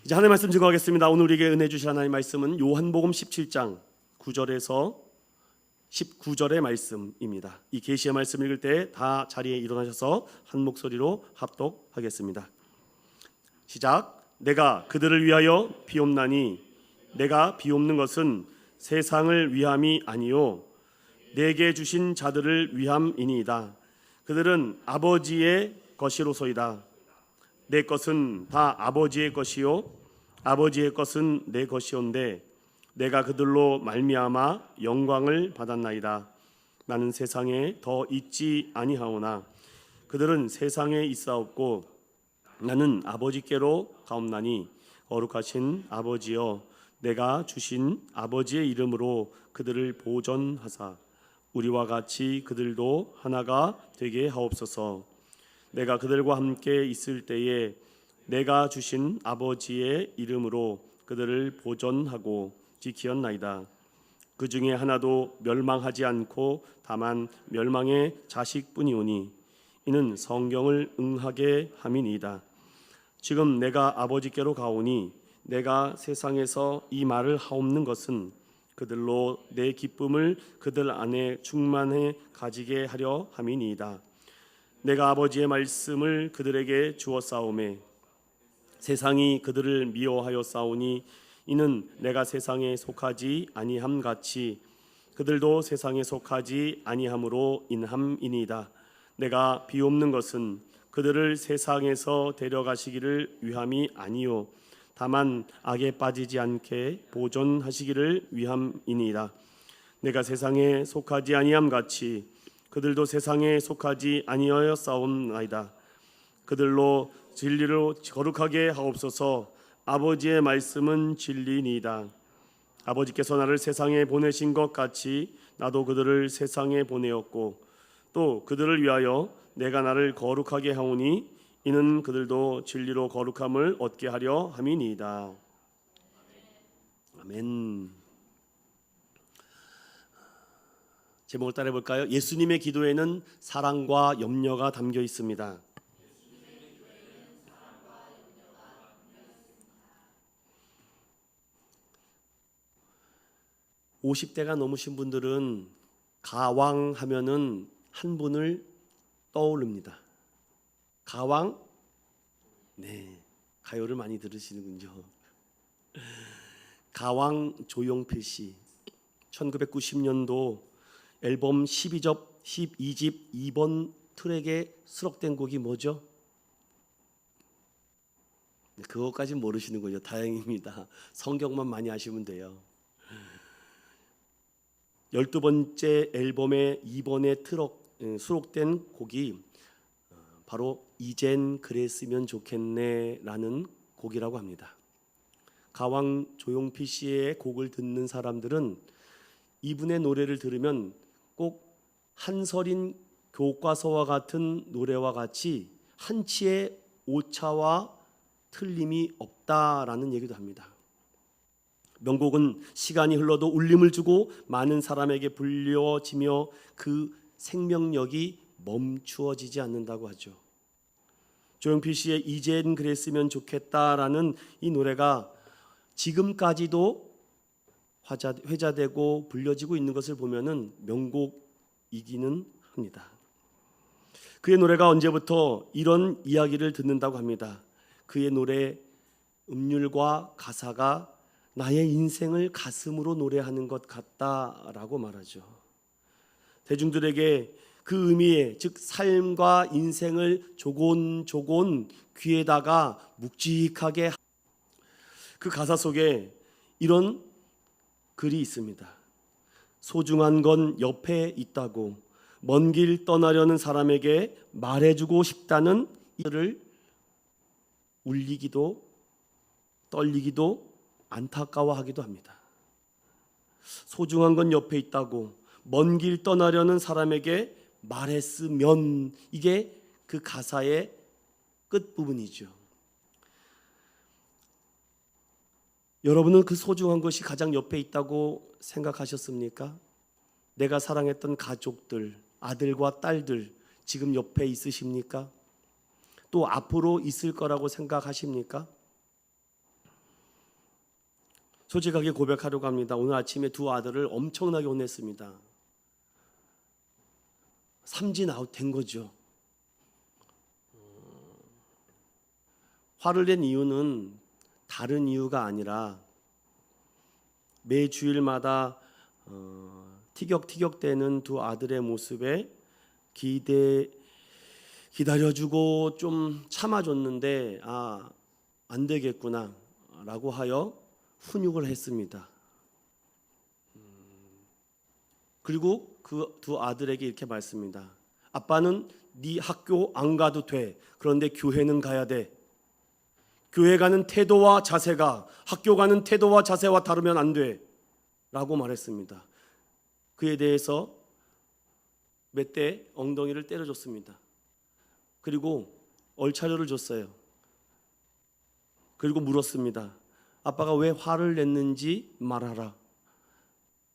이제 하나님 말씀 증거하겠습니다. 오늘 우리에게 은혜 주실 하나님 말씀은 요한복음 17장 9절에서 19절의 말씀입니다. 이 계시의 말씀 읽을 때 다 자리에 일어나셔서 한 목소리로 합독하겠습니다. 시작. 내가 그들을 위하여 비옵나니 내가 비옵는 것은 세상을 위함이 아니요 내게 주신 자들을 위함이니이다. 그들은 아버지의 것이로소이다. 내 것은 다 아버지의 것이요 아버지의 것은 내 것이온데 내가 그들로 말미암아 영광을 받았나이다. 나는 세상에 더 있지 아니하오나 그들은 세상에 있사옵고 나는 아버지께로 가옵나니 거룩하신 아버지여 내가 주신 아버지의 이름으로 그들을 보존하사 우리와 같이 그들도 하나가 되게 하옵소서. 내가 그들과 함께 있을 때에 내가 주신 아버지의 이름으로 그들을 보존하고 지키었나이다. 그 중에 하나도 멸망하지 않고 다만 멸망의 자식뿐이오니 이는 성경을 응하게 함이니이다. 지금 내가 아버지께로 가오니 내가 세상에서 이 말을 하옵는 것은 그들로 내 기쁨을 그들 안에 충만해 가지게 하려 함이니이다. 내가 아버지의 말씀을 그들에게 주었사오매 세상이 그들을 미워하여 싸우니 이는 내가 세상에 속하지 아니함 같이 그들도 세상에 속하지 아니함으로 인함이니이다. 내가 비옵는 것은 그들을 세상에서 데려가시기를 위함이 아니요 다만 악에 빠지지 않게 보존하시기를 위함이니이다. 내가 세상에 속하지 아니함 같이 그들도 세상에 속하지 아니하여 싸움나이다. 그들로 진리로 거룩하게 하옵소서. 아버지의 말씀은 진리니이다. 아버지께서 나를 세상에 보내신 것 같이 나도 그들을 세상에 보내었고 또 그들을 위하여 내가 나를 거룩하게 하오니 이는 그들도 진리로 거룩함을 얻게 하려 함이니이다. 아멘. 제목을 따라 볼까요? 예수님의 기도에는 사랑과 염려가 담겨 있습니다. 50대가 넘으신 분들은 가왕 하면은 한 분을 떠오릅니다. 가왕? 네, 가요를 많이 들으시는군요. 가왕 조용필 씨, 1990년도 앨범 12집 2번 트랙에 수록된 곡이 뭐죠? 그것까지 모르시는군요. 다행입니다. 성경만 많이 아시면 돼요. 12번째 앨범의 2번에 수록된 곡이 바로 이젠 그랬으면 좋겠네 라는 곡이라고 합니다. 가왕 조용필 씨의 곡을 듣는 사람들은 이분의 노래를 들으면 꼭 한서린 교과서와 같은 노래와 같이 한치의 오차와 틀림이 없다라는 얘기도 합니다. 명곡은 시간이 흘러도 울림을 주고 많은 사람에게 불려지며 그 생명력이 멈추어지지 않는다고 하죠. 조용필 씨의 이젠 그랬으면 좋겠다라는 이 노래가 지금까지도 회자되고 불려지고 있는 것을 보면은 명곡이기는 합니다. 그의 노래가 언제부터 이런 이야기를 듣는다고 합니다. 그의 노래 음률과 가사가 나의 인생을 가슴으로 노래하는 것 같다라고 말하죠. 대중들에게 그 의미에 즉 삶과 인생을 조곤조곤 귀에다가 묵직하게 그 가사 속에 이런 글이 있습니다. 소중한 건 옆에 있다고 먼 길 떠나려는 사람에게 말해주고 싶다는 이를 울리기도 떨리기도 안타까워하기도 합니다. 소중한 건 옆에 있다고 먼 길 떠나려는 사람에게 말했으면 이게 그 가사의 끝부분이죠. 여러분은 그 소중한 것이 가장 옆에 있다고 생각하셨습니까? 내가 사랑했던 가족들, 아들과 딸들 지금 옆에 있으십니까? 또 앞으로 있을 거라고 생각하십니까? 솔직하게 고백하려고 합니다. 오늘 아침에 두 아들을 엄청나게 혼냈습니다. 삼진 아웃 된 거죠. 화를 낸 이유는 다른 이유가 아니라 매 주일마다 티격태격대는 두 아들의 모습에 기다려주고 좀 참아줬는데 안 되겠구나 라고 하여 훈육을 했습니다. 그리고 그 두 아들에게 이렇게 말씀합니다. 아빠는 네 학교 안 가도 돼. 그런데 교회는 가야 돼. 교회 가는 태도와 자세가 학교 가는 태도와 자세와 다르면 안 돼 라고 말했습니다. 그에 대해서 몇 대 엉덩이를 때려줬습니다. 그리고 얼차려를 줬어요. 그리고 물었습니다. 아빠가 왜 화를 냈는지 말하라.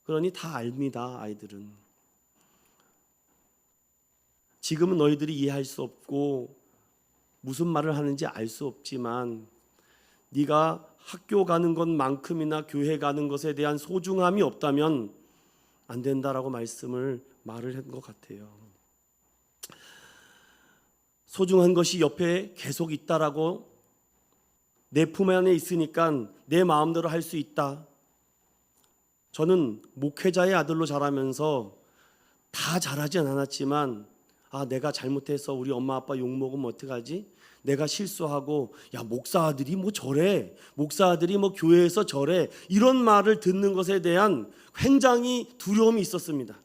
그러니 다 압니다. 아이들은. 지금은 너희들이 이해할 수 없고 무슨 말을 하는지 알 수 없지만 네가 학교 가는 것만큼이나 교회 가는 것에 대한 소중함이 없다면 안 된다라고 말을 한 것 같아요. 소중한 것이 옆에 계속 있다라고 내 품 안에 있으니까 내 마음대로 할 수 있다. 저는 목회자의 아들로 자라면서 다 잘하진 않았지만 내가 잘못해서 우리 엄마 아빠 욕먹으면 어떡하지? 내가 실수하고 목사 아들이 뭐 저래, 목사 아들이 뭐 교회에서 저래, 이런 말을 듣는 것에 대한 굉장히 두려움이 있었습니다.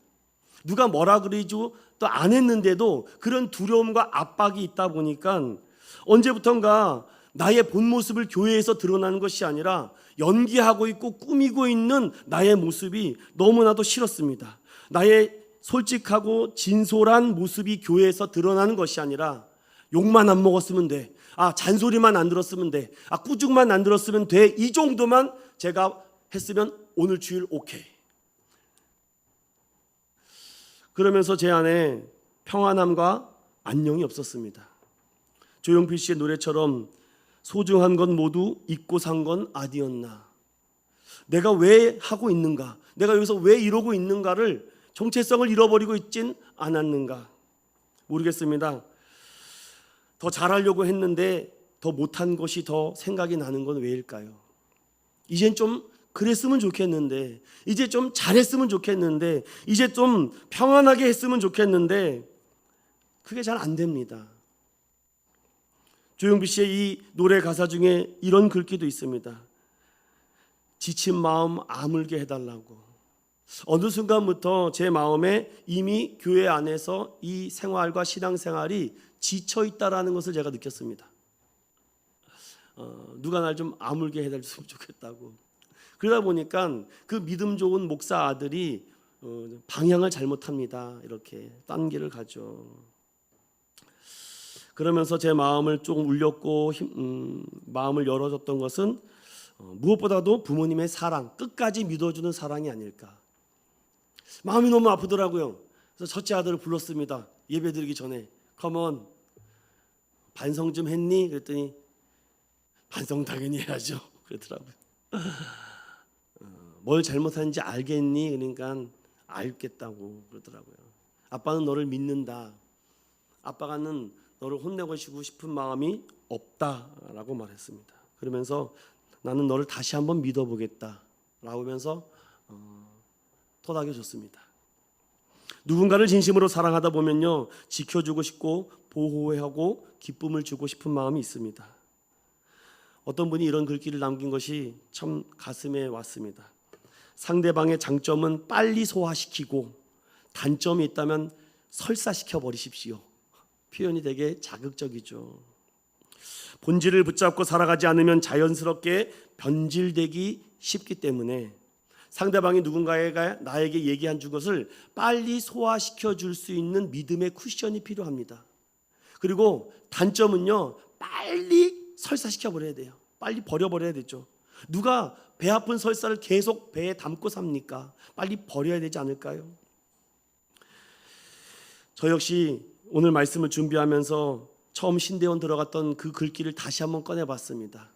누가 뭐라 그러죠 또 안 했는데도 그런 두려움과 압박이 있다 보니까 언제부턴가 나의 본 모습을 교회에서 드러나는 것이 아니라 연기하고 있고 꾸미고 있는 나의 모습이 너무나도 싫었습니다. 나의 솔직하고 진솔한 모습이 교회에서 드러나는 것이 아니라 욕만 안 먹었으면 돼. 잔소리만 안 들었으면 돼. 꾸중만 안 들었으면 돼. 이 정도만 제가 했으면 오늘 주일 오케이. 그러면서 제 안에 평안함과 안녕이 없었습니다. 조용필 씨의 노래처럼 소중한 건 모두 잊고 산 건 아디었나. 내가 왜 하고 있는가, 내가 여기서 왜 이러고 있는가를 정체성을 잃어버리고 있진 않았는가 모르겠습니다. 더 잘하려고 했는데 더 못한 것이 더 생각이 나는 건 왜일까요? 이젠 좀 그랬으면 좋겠는데, 이제 좀 잘했으면 좋겠는데, 이제 좀 평안하게 했으면 좋겠는데 그게 잘 안 됩니다. 조용필 씨의 이 노래 가사 중에 이런 글귀도 있습니다. 지친 마음 아물게 해달라고. 어느 순간부터 제 마음에 이미 교회 안에서 이 생활과 신앙생활이 지쳐있다라는 것을 제가 느꼈습니다. 누가 날 좀 아물게 해달랬으면 좋겠다고. 그러다 보니까 그 믿음 좋은 목사 아들이 방향을 잘못합니다. 이렇게 딴 길을 가죠. 그러면서 제 마음을 조금 울렸고 마음을 열어줬던 것은 무엇보다도 부모님의 사랑, 끝까지 믿어주는 사랑이 아닐까. 마음이 너무 아프더라고요. 그래서 첫째 아들을 불렀습니다. 예배드리기 전에. 컴온, 반성 좀 했니? 그랬더니 반성 당연히 해야죠. 그러더라고요. 뭘 잘못하는지 알겠니? 그러니까 알겠다고 그러더라고요. 아빠는 너를 믿는다. 아빠가는 너를 혼내고 싶은 마음이 없다라고 말했습니다. 그러면서 나는 너를 다시 한번 믿어보겠다 라고 하면서 토닥여줬습니다. 누군가를 진심으로 사랑하다 보면요, 지켜주고 싶고 보호하고 기쁨을 주고 싶은 마음이 있습니다. 어떤 분이 이런 글귀를 남긴 것이 참 가슴에 왔습니다. 상대방의 장점은 빨리 소화시키고 단점이 있다면 설사시켜 버리십시오. 표현이 되게 자극적이죠. 본질을 붙잡고 살아가지 않으면 자연스럽게 변질되기 쉽기 때문에 상대방이 누군가가 나에게 얘기한 준 것을 빨리 소화시켜 줄 수 있는 믿음의 쿠션이 필요합니다. 그리고 단점은요, 빨리 설사시켜 버려야 돼요. 빨리 버려버려야 되죠. 누가 배 아픈 설사를 계속 배에 담고 삽니까? 빨리 버려야 되지 않을까요? 저 역시 오늘 말씀을 준비하면서 처음 신대원 들어갔던 그 글귀를 다시 한번 꺼내봤습니다.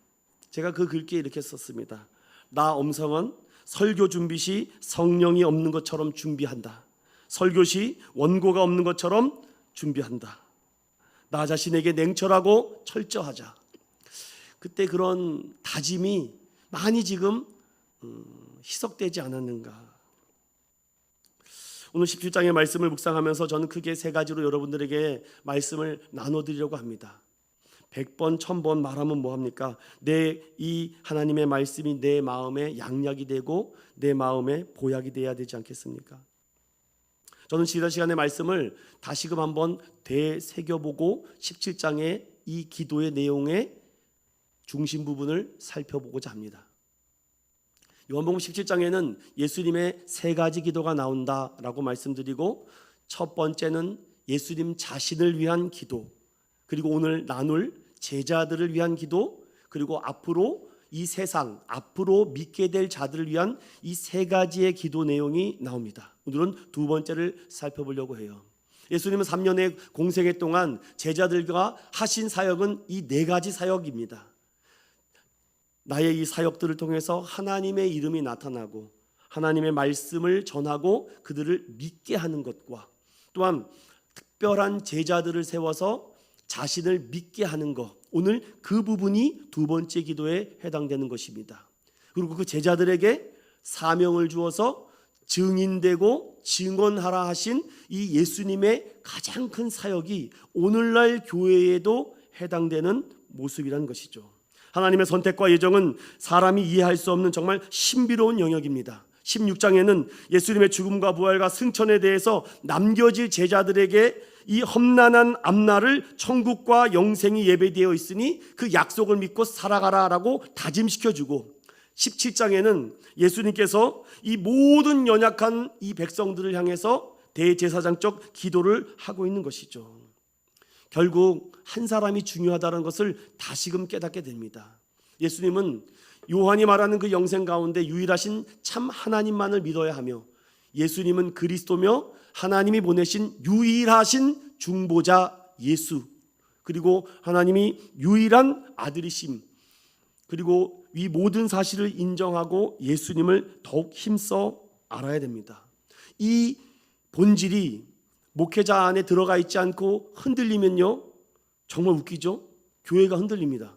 제가 그 글귀에 이렇게 썼습니다. 나 엄성은 설교 준비 시 성령이 없는 것처럼 준비한다. 설교 시 원고가 없는 것처럼 준비한다. 나 자신에게 냉철하고 철저하자. 그때 그런 다짐이 많이 지금 희석되지 않았는가. 오늘 17장의 말씀을 묵상하면서 저는 크게 세 가지로 여러분들에게 말씀을 나눠드리려고 합니다. 100번 1000번 말하면 뭐합니까? 이 하나님의 말씀이 내 마음에 양약이 되고 내 마음에 보약이 돼야 되지 않겠습니까? 저는 지난 시간의 말씀을 다시금 한번 되새겨보고 17장의 이 기도의 내용의 중심 부분을 살펴보고자 합니다. 요한복음 17장에는 예수님의 세 가지 기도가 나온다라고 말씀드리고, 첫 번째는 예수님 자신을 위한 기도, 그리고 오늘 나눌 제자들을 위한 기도, 그리고 앞으로 이 세상, 앞으로 믿게 될 자들을 위한 이 세 가지의 기도 내용이 나옵니다. 오늘은 두 번째를 살펴보려고 해요. 예수님은 3년의 공생애 동안 제자들과 하신 사역은 이 네 가지 사역입니다. 나의 이 사역들을 통해서 하나님의 이름이 나타나고 하나님의 말씀을 전하고 그들을 믿게 하는 것과, 또한 특별한 제자들을 세워서 자신을 믿게 하는 것, 오늘 그 부분이 두 번째 기도에 해당되는 것입니다. 그리고 그 제자들에게 사명을 주어서 증인되고 증언하라 하신 이 예수님의 가장 큰 사역이 오늘날 교회에도 해당되는 모습이라는 것이죠. 하나님의 선택과 예정은 사람이 이해할 수 없는 정말 신비로운 영역입니다. 16장에는 예수님의 죽음과 부활과 승천에 대해서 남겨질 제자들에게 이 험난한 앞날을 천국과 영생이 예배되어 있으니 그 약속을 믿고 살아가라라고 다짐시켜주고, 17장에는 예수님께서 이 모든 연약한 이 백성들을 향해서 대제사장적 기도를 하고 있는 것이죠. 결국 한 사람이 중요하다는 것을 다시금 깨닫게 됩니다. 예수님은 요한이 말하는 그 영생 가운데 유일하신 참 하나님만을 믿어야 하며, 예수님은 그리스도며 하나님이 보내신 유일하신 중보자 예수, 그리고 하나님이 유일한 아들이심, 그리고 이 모든 사실을 인정하고 예수님을 더욱 힘써 알아야 됩니다. 이 본질이 목회자 안에 들어가 있지 않고 흔들리면요, 정말 웃기죠? 교회가 흔들립니다.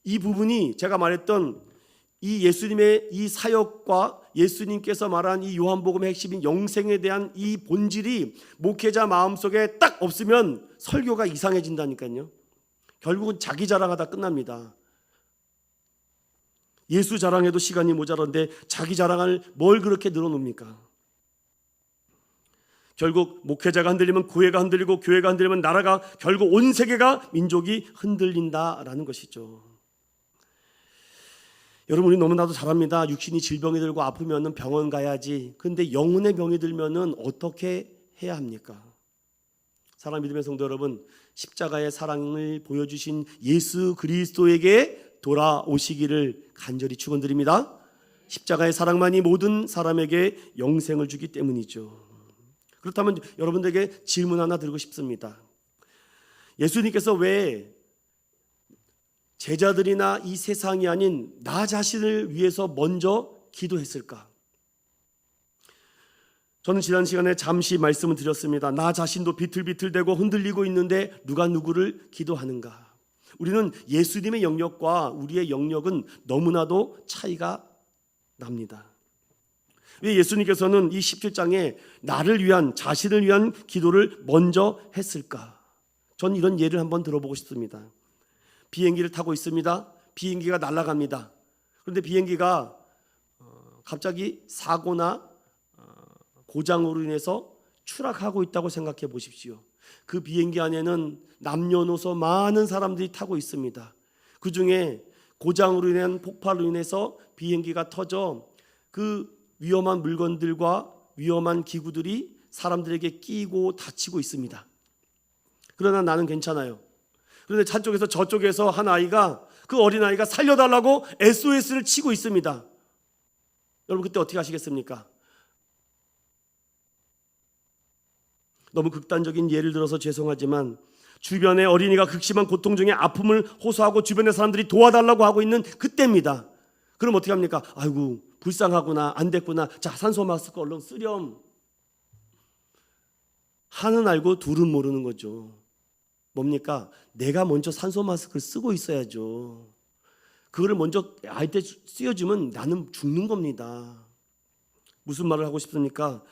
이 부분이 제가 말했던 이 예수님의 이 사역과 예수님께서 말한 이 요한복음의 핵심인 영생에 대한 이 본질이 목회자 마음속에 딱 없으면 설교가 이상해진다니까요. 결국은 자기 자랑하다 끝납니다. 예수 자랑해도 시간이 모자란데 자기 자랑을 뭘 그렇게 늘어놓습니까? 결국 목회자가 흔들리면 교회가 흔들리고, 교회가 흔들리면 나라가, 결국 온 세계가, 민족이 흔들린다라는 것이죠. 여러분, 우리 너무나도 잘 압니다. 육신이 질병이 들고 아프면 병원 가야지. 그런데 영혼의 병이 들면 어떻게 해야 합니까? 사랑 믿음의 성도 여러분, 십자가의 사랑을 보여주신 예수 그리스도에게 돌아오시기를 간절히 축원드립니다. 십자가의 사랑만이 모든 사람에게 영생을 주기 때문이죠. 그렇다면 여러분들에게 질문 하나 드리고 싶습니다. 예수님께서 왜 제자들이나 이 세상이 아닌 나 자신을 위해서 먼저 기도했을까? 저는 지난 시간에 잠시 말씀을 드렸습니다. 나 자신도 비틀비틀대고 흔들리고 있는데 누가 누구를 기도하는가? 우리는 예수님의 영역과 우리의 영역은 너무나도 차이가 납니다. 왜 예수님께서는 이 17장에 나를 위한, 자신을 위한 기도를 먼저 했을까? 전 이런 예를 한번 들어보고 싶습니다. 비행기를 타고 있습니다. 비행기가 날아갑니다. 그런데 비행기가 갑자기 사고나 고장으로 인해서 추락하고 있다고 생각해 보십시오. 그 비행기 안에는 남녀노소 많은 사람들이 타고 있습니다. 그 중에 고장으로 인한 폭발로 인해서 비행기가 터져 그 위험한 물건들과 위험한 기구들이 사람들에게 끼고 다치고 있습니다. 그러나 나는 괜찮아요. 그런데 한쪽에서 저쪽에서 한 아이가, 그 어린아이가 살려달라고 SOS를 치고 있습니다. 여러분, 그때 어떻게 하시겠습니까? 너무 극단적인 예를 들어서 죄송하지만 주변의 어린이가 극심한 고통 중에 아픔을 호소하고 주변의 사람들이 도와달라고 하고 있는 그때입니다. 그럼 어떻게 합니까? 아이고 불쌍하구나, 안 됐구나, 자 산소 마스크 얼른 쓰렴. 하는 알고 둘은 모르는 거죠. 뭡니까? 내가 먼저 산소 마스크를 쓰고 있어야죠. 그거를 먼저 아이한테 씌워주면 나는 죽는 겁니다. 무슨 말을 하고 싶습니까?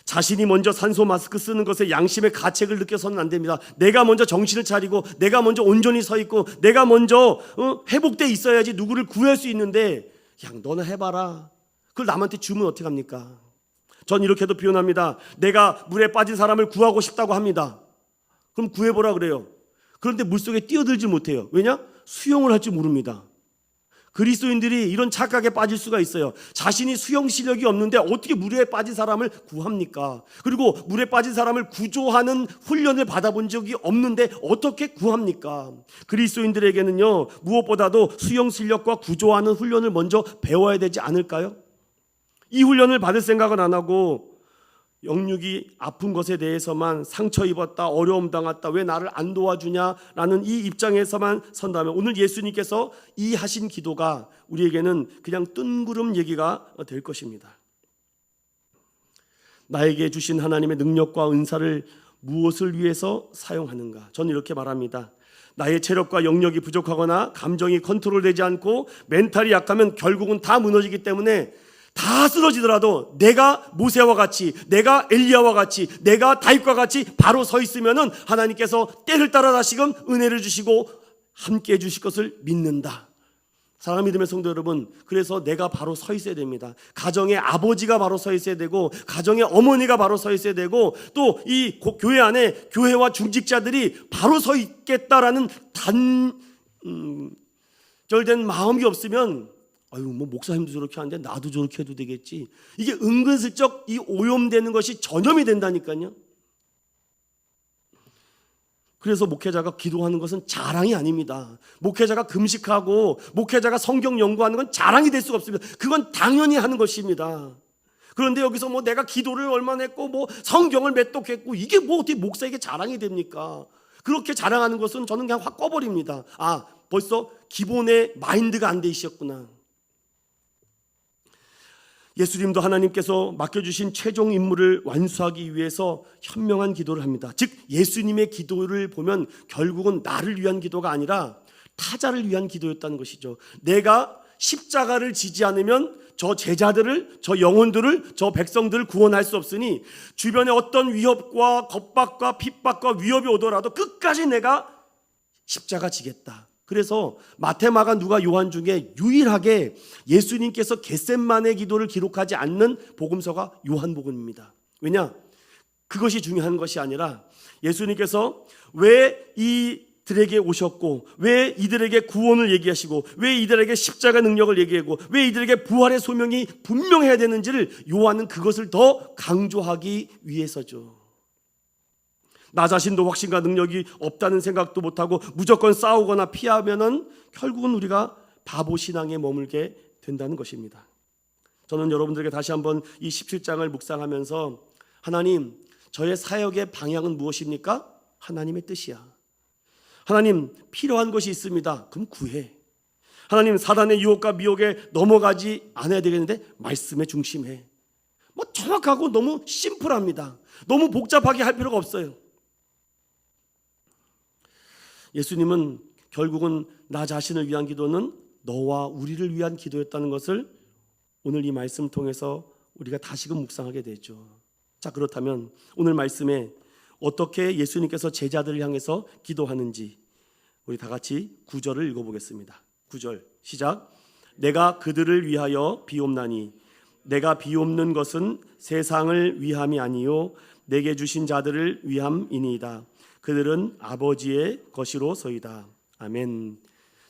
자신이 먼저 산소 마스크 쓰는 것에 양심의 가책을 느껴서는 안 됩니다. 내가 먼저 정신을 차리고 내가 먼저 온전히 서 있고 내가 먼저 회복돼 있어야지 누구를 구할 수 있는데 그냥 너나 해봐라. 그걸 남한테 주면 어떡합니까? 전 이렇게도 표현합니다. 내가 물에 빠진 사람을 구하고 싶다고 합니다. 그럼 구해보라 그래요. 그런데 물속에 뛰어들지 못해요. 왜냐? 수영을 할 줄 모릅니다. 그리스도인들이 이런 착각에 빠질 수가 있어요. 자신이 수영 실력이 없는데 어떻게 물에 빠진 사람을 구합니까? 그리고 물에 빠진 사람을 구조하는 훈련을 받아본 적이 없는데 어떻게 구합니까? 그리스도인들에게는요, 무엇보다도 수영 실력과 구조하는 훈련을 먼저 배워야 되지 않을까요? 이 훈련을 받을 생각은 안 하고 영육이 아픈 것에 대해서만 상처 입었다, 어려움 당했다, 왜 나를 안 도와주냐라는 이 입장에서만 선다면 오늘 예수님께서 이 하신 기도가 우리에게는 그냥 뜬구름 얘기가 될 것입니다. 나에게 주신 하나님의 능력과 은사를 무엇을 위해서 사용하는가? 저는 이렇게 말합니다. 나의 체력과 영역이 부족하거나 감정이 컨트롤되지 않고 멘탈이 약하면 결국은 다 무너지기 때문에 다 쓰러지더라도 내가 모세와 같이, 내가 엘리야와 같이, 내가 다윗과 같이 바로 서 있으면은 하나님께서 때를 따라 다시금 은혜를 주시고 함께 해주실 것을 믿는다. 사랑하는 믿음의 성도 여러분, 그래서 내가 바로 서 있어야 됩니다. 가정의 아버지가 바로 서 있어야 되고, 가정의 어머니가 바로 서 있어야 되고, 또 이 교회 안에 교회와 중직자들이 바로 서 있겠다라는 단절된 마음이 없으면 아유 뭐 목사님도 저렇게 하는데 나도 저렇게 해도 되겠지. 이게 은근슬쩍 이 오염되는 것이 전염이 된다니까요. 그래서 목회자가 기도하는 것은 자랑이 아닙니다. 목회자가 금식하고 목회자가 성경 연구하는 건 자랑이 될 수가 없습니다. 그건 당연히 하는 것입니다. 그런데 여기서 뭐 내가 기도를 얼마나 했고 뭐 성경을 몇 독 했고 이게 뭐 어떻게 목사에게 자랑이 됩니까? 그렇게 자랑하는 것은 저는 그냥 확 꺼버립니다. 아 벌써 기본의 마인드가 안 돼 있었구나. 예수님도 하나님께서 맡겨주신 최종 임무를 완수하기 위해서 현명한 기도를 합니다. 즉 예수님의 기도를 보면 결국은 나를 위한 기도가 아니라 타자를 위한 기도였다는 것이죠. 내가 십자가를 지지 않으면 저 제자들을, 저 영혼들을, 저 백성들을 구원할 수 없으니 주변에 어떤 위협과 겁박과 핍박과 위협이 오더라도 끝까지 내가 십자가 지겠다. 그래서 마태, 마가, 누가, 요한 중에 유일하게 예수님께서 겟셋마네 기도를 기록하지 않는 복음서가 요한복음입니다. 왜냐? 그것이 중요한 것이 아니라 예수님께서 왜 이들에게 오셨고 왜 이들에게 구원을 얘기하시고 왜 이들에게 십자가 능력을 얘기하고 왜 이들에게 부활의 소명이 분명해야 되는지를 요한은 그것을 더 강조하기 위해서죠. 나 자신도 확신과 능력이 없다는 생각도 못하고 무조건 싸우거나 피하면은 결국은 우리가 바보 신앙에 머물게 된다는 것입니다. 저는 여러분들에게 다시 한번 이 17장을 묵상하면서 하나님, 저의 사역의 방향은 무엇입니까? 하나님의 뜻이야. 하나님, 필요한 것이 있습니다. 그럼 구해. 하나님, 사단의 유혹과 미혹에 넘어가지 않아야 되겠는데 말씀에 중심해. 뭐 정확하고 너무 심플합니다. 너무 복잡하게 할 필요가 없어요. 예수님은 결국은 나 자신을 위한 기도는 너와 우리를 위한 기도였다는 것을 오늘 이 말씀 통해서 우리가 다시금 묵상하게 되죠. 자, 그렇다면 오늘 말씀에 어떻게 예수님께서 제자들을 향해서 기도하는지 우리 다 같이 9절을 읽어보겠습니다. 9절 시작. 내가 그들을 위하여 비옵나니 내가 비옵는 것은 세상을 위함이 아니요 내게 주신 자들을 위함이니이다. 그들은 아버지의 것이로소이다. 아멘.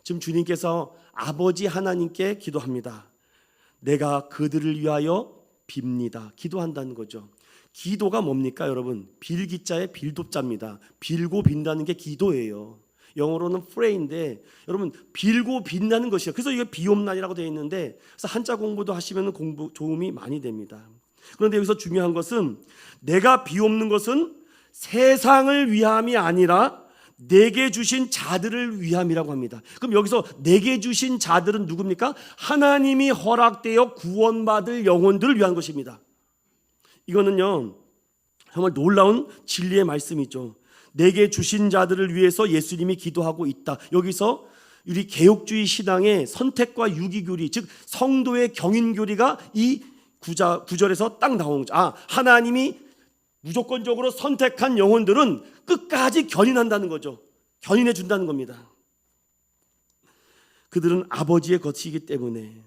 지금 주님께서 아버지 하나님께 기도합니다. 내가 그들을 위하여 빕니다. 기도한다는 거죠. 기도가 뭡니까 여러분? 빌기자의 빌도자입니다. 빌고 빈다는 게 기도예요. 영어로는 pray인데 여러분 빌고 빈다는 것이에요. 그래서 이게 비옵난이라고 되어 있는데 그래서 한자 공부도 하시면 도움이 많이 됩니다. 그런데 여기서 중요한 것은 내가 비옵는 것은 세상을 위함이 아니라 내게 주신 자들을 위함이라고 합니다. 그럼 여기서 내게 주신 자들은 누굽니까? 하나님이 허락되어 구원받을 영혼들을 위한 것입니다. 이거는요 정말 놀라운 진리의 말씀이죠. 내게 주신 자들을 위해서 예수님이 기도하고 있다. 여기서 우리 개혁주의 신앙의 선택과 유기교리, 즉 성도의 경인교리가 이 구절에서 딱 나오는 거죠. 하나님이 무조건적으로 선택한 영혼들은 끝까지 견인한다는 거죠. 견인해 준다는 겁니다. 그들은 아버지의 것이기 때문에.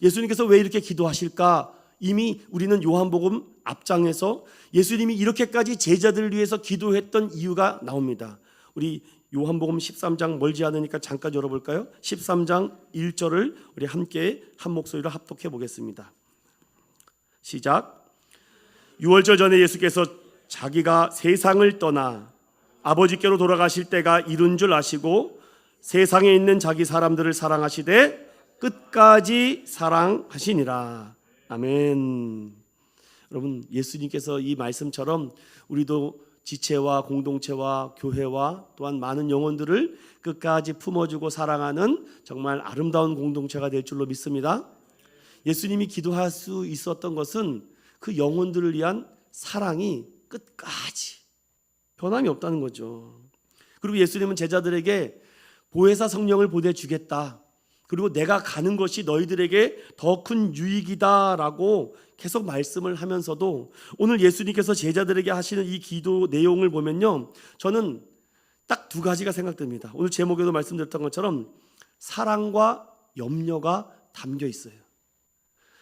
예수님께서 왜 이렇게 기도하실까? 이미 우리는 요한복음 앞장에서 예수님이 이렇게까지 제자들을 위해서 기도했던 이유가 나옵니다. 우리 요한복음 13장 멀지 않으니까 잠깐 열어볼까요? 13장 1절을 우리 함께 한 목소리로 합독해 보겠습니다. 시작. 6월절 전에 예수께서 자기가 세상을 떠나 아버지께로 돌아가실 때가 이른 줄 아시고 세상에 있는 자기 사람들을 사랑하시되 끝까지 사랑하시니라. 아멘. 여러분, 예수님께서 이 말씀처럼 우리도 지체와 공동체와 교회와 또한 많은 영혼들을 끝까지 품어주고 사랑하는 정말 아름다운 공동체가 될 줄로 믿습니다. 예수님이 기도할 수 있었던 것은 그 영혼들을 위한 사랑이 끝까지 변함이 없다는 거죠. 그리고 예수님은 제자들에게 보혜사 성령을 보내주겠다. 그리고 내가 가는 것이 너희들에게 더 큰 유익이다라고 계속 말씀을 하면서도 오늘 예수님께서 제자들에게 하시는 이 기도 내용을 보면요, 저는 딱 두 가지가 생각됩니다. 오늘 제목에도 말씀드렸던 것처럼 사랑과 염려가 담겨 있어요.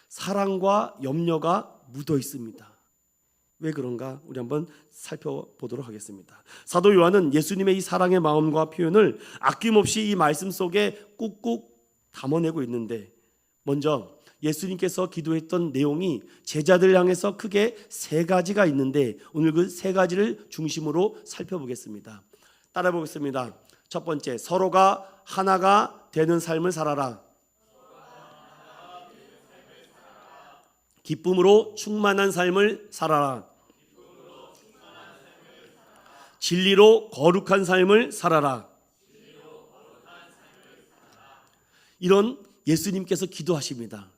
사랑과 염려가 묻어 있습니다. 왜 그런가? 우리 한번 살펴보도록 하겠습니다. 사도 요한은 예수님의 이 사랑의 마음과 표현을 아낌없이 이 말씀 속에 꾹꾹 담아내고 있는데, 먼저 예수님께서 기도했던 내용이 제자들 향해서 크게 세 가지가 있는데 오늘 그 세 가지를 중심으로 살펴보겠습니다. 따라 보겠습니다. 첫 번째, 서로가 하나가 되는 삶을 살아라. 기쁨으로 충만한 삶을 살아라. 진리로 거룩한 삶을 살아라. 이런 예수님께서 기도하십니다.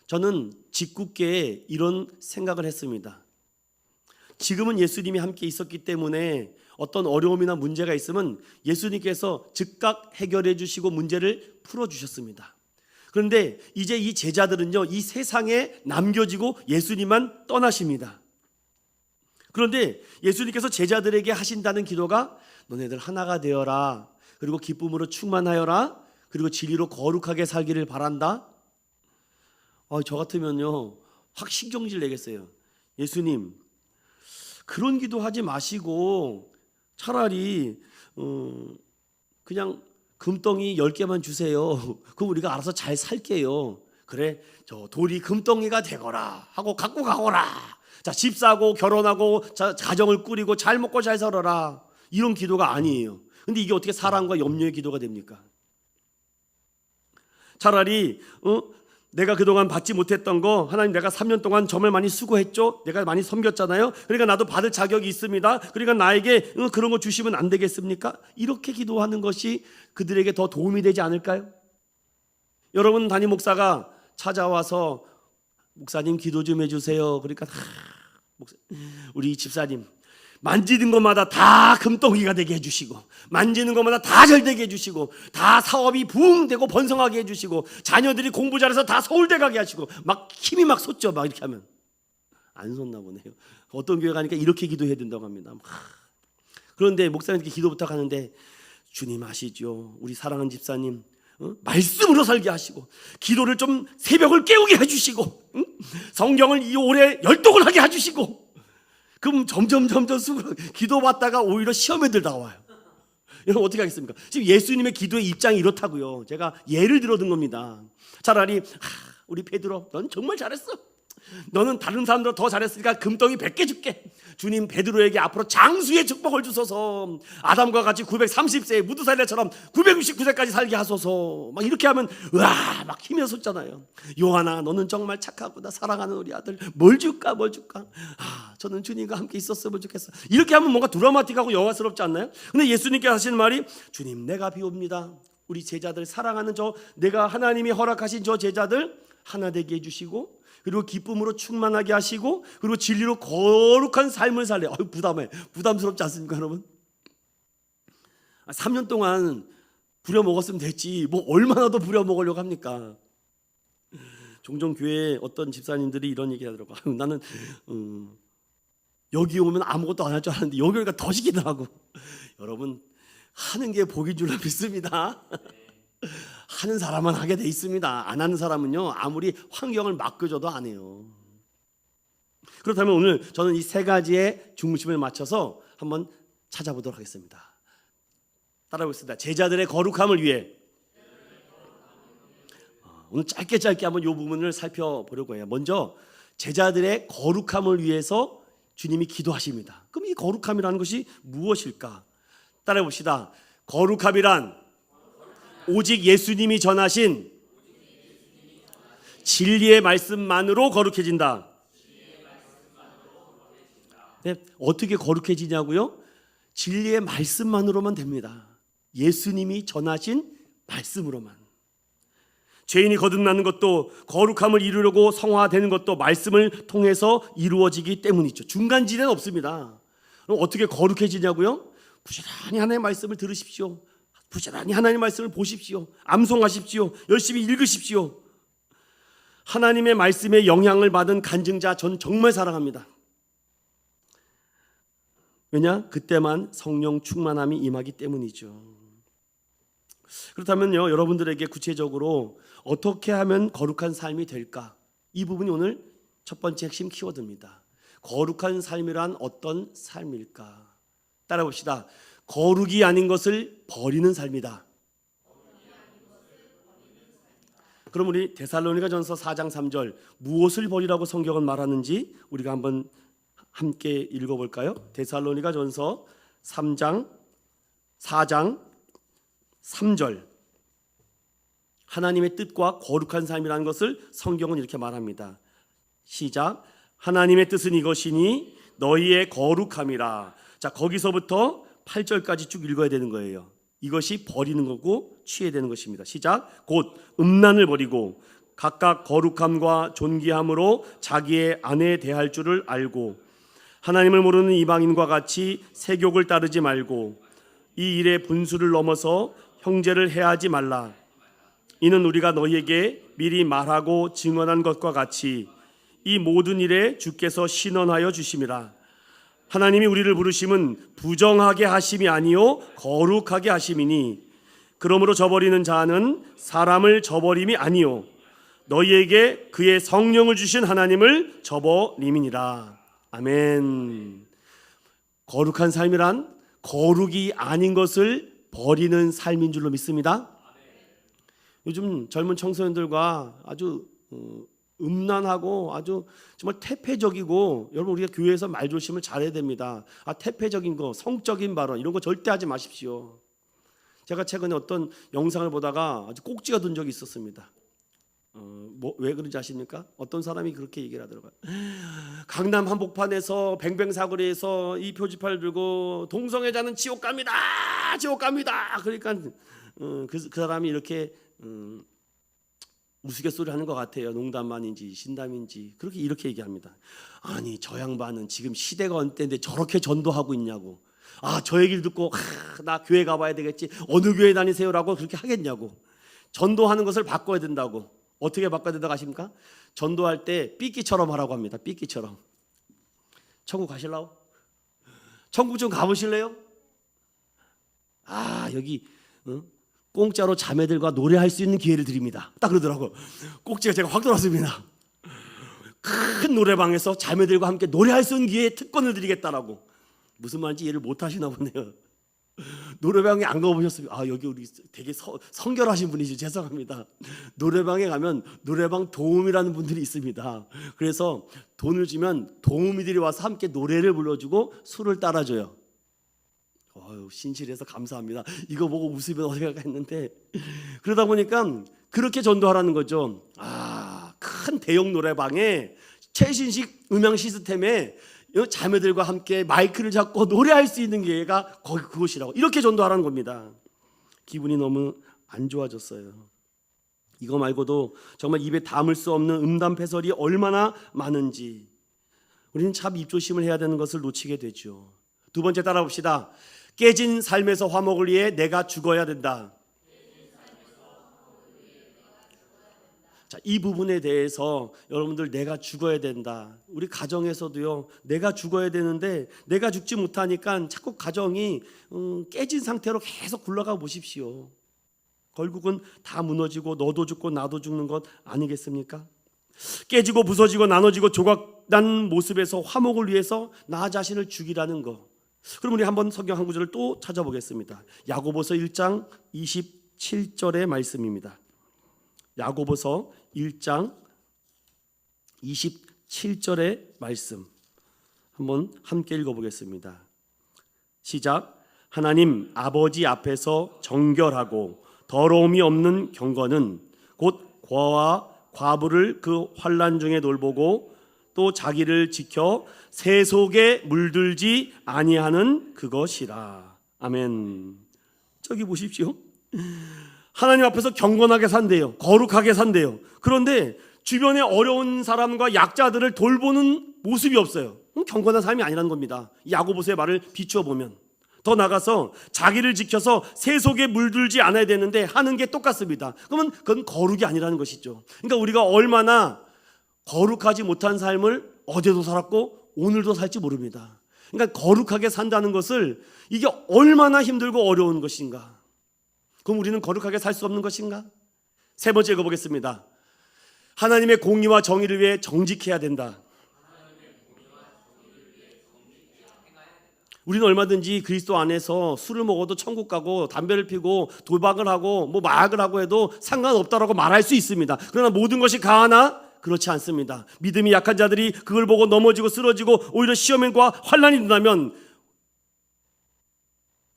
저는 직국계에 이런 생각을 했습니다. 지금은 예수님이 함께 있었기 때문에 어떤 어려움이나 문제가 있으면 예수님께서 즉각 해결해 주시고 문제를 풀어주셨습니다. 그런데 이제 이 제자들은요, 이 세상에 남겨지고 예수님만 떠나십니다. 그런데 예수님께서 제자들에게 하신다는 기도가 너네들 하나가 되어라. 그리고 기쁨으로 충만하여라. 그리고 진리로 거룩하게 살기를 바란다. 저 같으면요 확 신경질 내겠어요. 예수님, 그런 기도하지 마시고 차라리 그냥 금덩이 10개만 주세요. 그럼 우리가 알아서 잘 살게요. 그래, 저 돌이 금덩이가 되거라 하고 갖고 가거라. 자, 집 사고 결혼하고 가정을 꾸리고 잘 먹고 잘 살아라. 이런 기도가 아니에요. 근데 이게 어떻게 사랑과 염려의 기도가 됩니까? 차라리 내가 그동안 받지 못했던 거, 하나님 내가 3년 동안 정말 많이 수고했죠. 내가 많이 섬겼잖아요. 그러니까 나도 받을 자격이 있습니다. 그러니까 나에게 그런 거 주시면 안 되겠습니까? 이렇게 기도하는 것이 그들에게 더 도움이 되지 않을까요? 여러분, 담임 목사가 찾아와서 목사님 기도 좀 해주세요. 그러니까 우리 집사님 만지는 것마다 다 금덩이가 되게 해주시고, 만지는 것마다 다 잘되게 해주시고, 다 사업이 부흥되고 번성하게 해주시고, 자녀들이 공부 잘해서 다 서울대 가게 하시고, 막 힘이 막 솟죠. 막 이렇게 하면 안 솟나 보네요. 어떤 교회 가니까 이렇게 기도해야 된다고 합니다. 그런데 목사님께 기도 부탁하는데, 주님 아시죠? 우리 사랑하는 집사님 말씀으로 살게 하시고, 기도를 좀 새벽을 깨우게 해주시고, 성경을 이 오래 열독을 하게 해주시고, 그럼 점점 기도받다가 오히려 시험에 들다가 와요. 여러분 어떻게 하겠습니까? 지금 예수님의 기도의 입장이 이렇다고요. 제가 예를 들어 든 겁니다. 차라리 우리 베드로 넌 정말 잘했어. 너는 다른 사람보다 더 잘했으니까 금덩이 100개 줄게. 주님 베드로에게 앞으로 장수의 축복을 주소서. 아담과 같이 930세에 무두살레처럼 969세까지 살게 하소서. 막 이렇게 하면 으아 막 힘이 솟잖아요. 요한아 너는 정말 착하구나. 사랑하는 우리 아들 뭘 줄까 뭘 줄까. 아 저는 주님과 함께 있었으면 좋겠어. 이렇게 하면 뭔가 드라마틱하고 영화스럽지 않나요? 근데 예수님께서 하시는 말이 주님 내가 비옵니다. 우리 제자들 사랑하는 내가 하나님이 허락하신 저 제자들 하나 되게 해주시고 그리고 기쁨으로 충만하게 하시고 그리고 진리로 거룩한 삶을 살래. 부담스럽지 않습니까 여러분? 3년 동안 부려먹었으면 됐지 뭐 얼마나 더 부려먹으려고 합니까? 종종 교회에 어떤 집사님들이 이런 얘기 하더라고요. 나는 여기 오면 아무것도 안 할 줄 알았는데 여기 오니까 더 시키더라고. 여러분 하는 게 복인 줄로 믿습니다. 하는 사람은 하게 돼 있습니다. 안 하는 사람은요 아무리 환경을 맡겨줘도 안 해요. 그렇다면 오늘 저는 이 세 가지의 중심을 맞춰서 한번 찾아보도록 하겠습니다. 따라오겠습니다. 제자들의 거룩함을 위해 오늘 짧게 한번 이 부분을 살펴보려고 해요. 먼저 제자들의 거룩함을 위해서 주님이 기도하십니다. 그럼 이 거룩함이라는 것이 무엇일까? 따라해봅시다. 거룩함이란 오직 예수님이 전하신 진리의 말씀만으로 거룩해진다. 네, 어떻게 거룩해지냐고요? 진리의 말씀만으로만 됩니다. 예수님이 전하신 말씀으로만. 죄인이 거듭나는 것도 거룩함을 이루려고 성화되는 것도 말씀을 통해서 이루어지기 때문이죠. 중간지대는 없습니다. 그럼 어떻게 거룩해지냐고요? 부지런히 하나님의 말씀을 들으십시오. 부지런히 하나님의 말씀을 보십시오. 암송하십시오. 열심히 읽으십시오. 하나님의 말씀에 영향을 받은 간증자 전 정말 사랑합니다. 왜냐? 그때만 성령 충만함이 임하기 때문이죠. 그렇다면요 여러분들에게 구체적으로 어떻게 하면 거룩한 삶이 될까? 이 부분이 오늘 첫 번째 핵심 키워드입니다. 거룩한 삶이란 어떤 삶일까? 따라봅시다. 거룩이 아닌 것을 버리는 삶이다. 그럼 우리 데살로니가전서 4장 3절 무엇을 버리라고 성경은 말하는지 우리가 한번 함께 읽어볼까요? 데살로니가전서 4장 3절 하나님의 뜻과 거룩한 삶이라는 것을 성경은 이렇게 말합니다. 시작. 하나님의 뜻은 이것이니 너희의 거룩함이라. 자 거기서부터 8절까지 쭉 읽어야 되는 거예요. 이것이 버리는 거고 취해야 되는 것입니다. 시작. 곧 음란을 버리고 각각 거룩함과 존귀함으로 자기의 아내에 대할 줄을 알고 하나님을 모르는 이방인과 같이 세욕을 따르지 말고 이 일의 분수를 넘어서 형제를 해하지 말라. 이는 우리가 너희에게 미리 말하고 증언한 것과 같이 이 모든 일에 주께서 신원하여 주심이라. 하나님이 우리를 부르심은 부정하게 하심이 아니요 거룩하게 하심이니 그러므로 저버리는 자는 사람을 저버림이 아니요 너희에게 그의 성령을 주신 하나님을 저버림이니라. 아멘. 거룩한 삶이란 거룩이 아닌 것을 버리는 삶인 줄로 믿습니다. 요즘 젊은 청소년들과 아주 음란하고 아주 정말 태폐적이고 여러분 우리가 교회에서 말조심을 잘해야 됩니다. 태폐적인 거, 성적인 발언 이런 거 절대 하지 마십시오. 제가 최근에 어떤 영상을 보다가 아주 꼭지가 든 적이 있었습니다. 왜 그런지 아십니까? 어떤 사람이 그렇게 얘기를 하더라고요. 강남 한복판에서 뱅뱅사거리에서 이 표지판을 들고 동성애자는 지옥 갑니다. 지옥 갑니다. 그러니까 그 사람이 이렇게 우스갯소리 하는 것 같아요. 농담만인지 신담인지 그렇게 이렇게 얘기합니다. 아니 저 양반은 지금 시대가 어느 때인데 저렇게 전도하고 있냐고. 저 얘기를 듣고 나 교회 가봐야 되겠지. 어느 교회 다니세요라고 그렇게 하겠냐고. 전도하는 것을 바꿔야 된다고. 어떻게 바꿔야 된다고 아십니까? 전도할 때 삐끼처럼 하라고 합니다. 삐끼처럼. 천국 가실라고? 천국 좀 가보실래요? 여기 공짜로 자매들과 노래할 수 있는 기회를 드립니다. 딱 그러더라고. 꼭지가 제가 확 들어왔습니다. 큰 노래방에서 자매들과 함께 노래할 수 있는 기회에 특권을 드리겠다라고. 무슨 말인지 이해를 못 하시나 보네요. 노래방에 안 가보셨습니까? 아, 여기 우리 되게 성결하신 분이죠. 죄송합니다. 노래방에 가면 노래방 도우미라는 분들이 있습니다. 그래서 돈을 주면 도우미들이 와서 함께 노래를 불러주고 술을 따라줘요. 신실해서 감사합니다. 이거 보고 웃으면 어떡할까 했는데, 그러다 보니까 그렇게 전도하라는 거죠. 큰 대형 노래방에 최신식 음향 시스템에 자매들과 함께 마이크를 잡고 노래할 수 있는 기회가 거기 그곳이라고, 이렇게 전도하라는 겁니다. 기분이 너무 안 좋아졌어요. 이거 말고도 정말 입에 담을 수 없는 음담패설이 얼마나 많은지 우리는 참 입조심을 해야 되는 것을 놓치게 되죠. 두 번째 따라 봅시다. 깨진 삶에서 화목을 위해 내가 죽어야 된다. 자, 이 부분에 대해서 여러분들, 내가 죽어야 된다. 우리 가정에서도요, 내가 죽어야 되는데 내가 죽지 못하니까 자꾸 가정이 깨진 상태로 계속 굴러가 보십시오. 결국은 다 무너지고 너도 죽고 나도 죽는 것 아니겠습니까? 깨지고 부서지고 나눠지고 조각난 모습에서 화목을 위해서 나 자신을 죽이라는 것. 그럼 우리 한번 성경 한 구절을 또 찾아보겠습니다. 야고보서 1장 27절의 말씀입니다. 야고보서 1장 27절의 말씀 한번 함께 읽어보겠습니다. 시작. 하나님 아버지 앞에서 정결하고 더러움이 없는 경건은 곧 과와 과부를 그 환난 중에 돌보고 또 자기를 지켜 새 속에 물들지 아니하는 그것이라. 아멘. 저기 보십시오. 하나님 앞에서 경건하게 산대요. 거룩하게 산대요. 그런데 주변에 어려운 사람과 약자들을 돌보는 모습이 없어요. 경건한 삶이 아니라는 겁니다. 야고보서의 말을 비추어 보면 더 나가서 자기를 지켜서 새 속에 물들지 않아야 되는데 하는 게 똑같습니다. 그러면 그건 거룩이 아니라는 것이죠. 그러니까 우리가 얼마나 거룩하지 못한 삶을 어제도 살았고 오늘도 살지 모릅니다. 그러니까 거룩하게 산다는 것을, 이게 얼마나 힘들고 어려운 것인가. 그럼 우리는 거룩하게 살 수 없는 것인가? 세 번째 읽어보겠습니다. 하나님의 공의와 정의를 위해 정직해야 된다. 우리는 얼마든지 그리스도 안에서 술을 먹어도 천국 가고 담배를 피고 도박을 하고 마약을 하고 해도 상관없다라고 말할 수 있습니다. 그러나 모든 것이 가하나 그렇지 않습니다. 믿음이 약한 자들이 그걸 보고 넘어지고 쓰러지고 오히려 시험과 환난이 된다면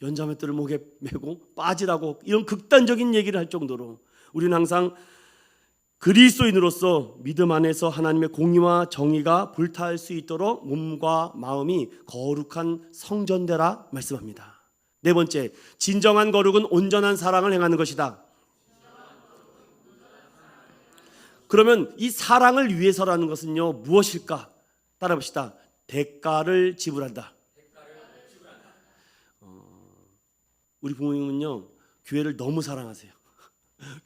연자맷돌을 목에 메고 빠지라고, 이런 극단적인 얘기를 할 정도로 우리는 항상 그리스도인으로서 믿음 안에서 하나님의 공의와 정의가 불타올 수 있도록 몸과 마음이 거룩한 성전되라 말씀합니다. 네 번째, 진정한 거룩은 온전한 사랑을 행하는 것이다. 그러면 이 사랑을 위해서라는 것은요, 무엇일까? 따라 봅시다. 대가를 지불한다. 우리 부모님은요, 교회를 너무 사랑하세요.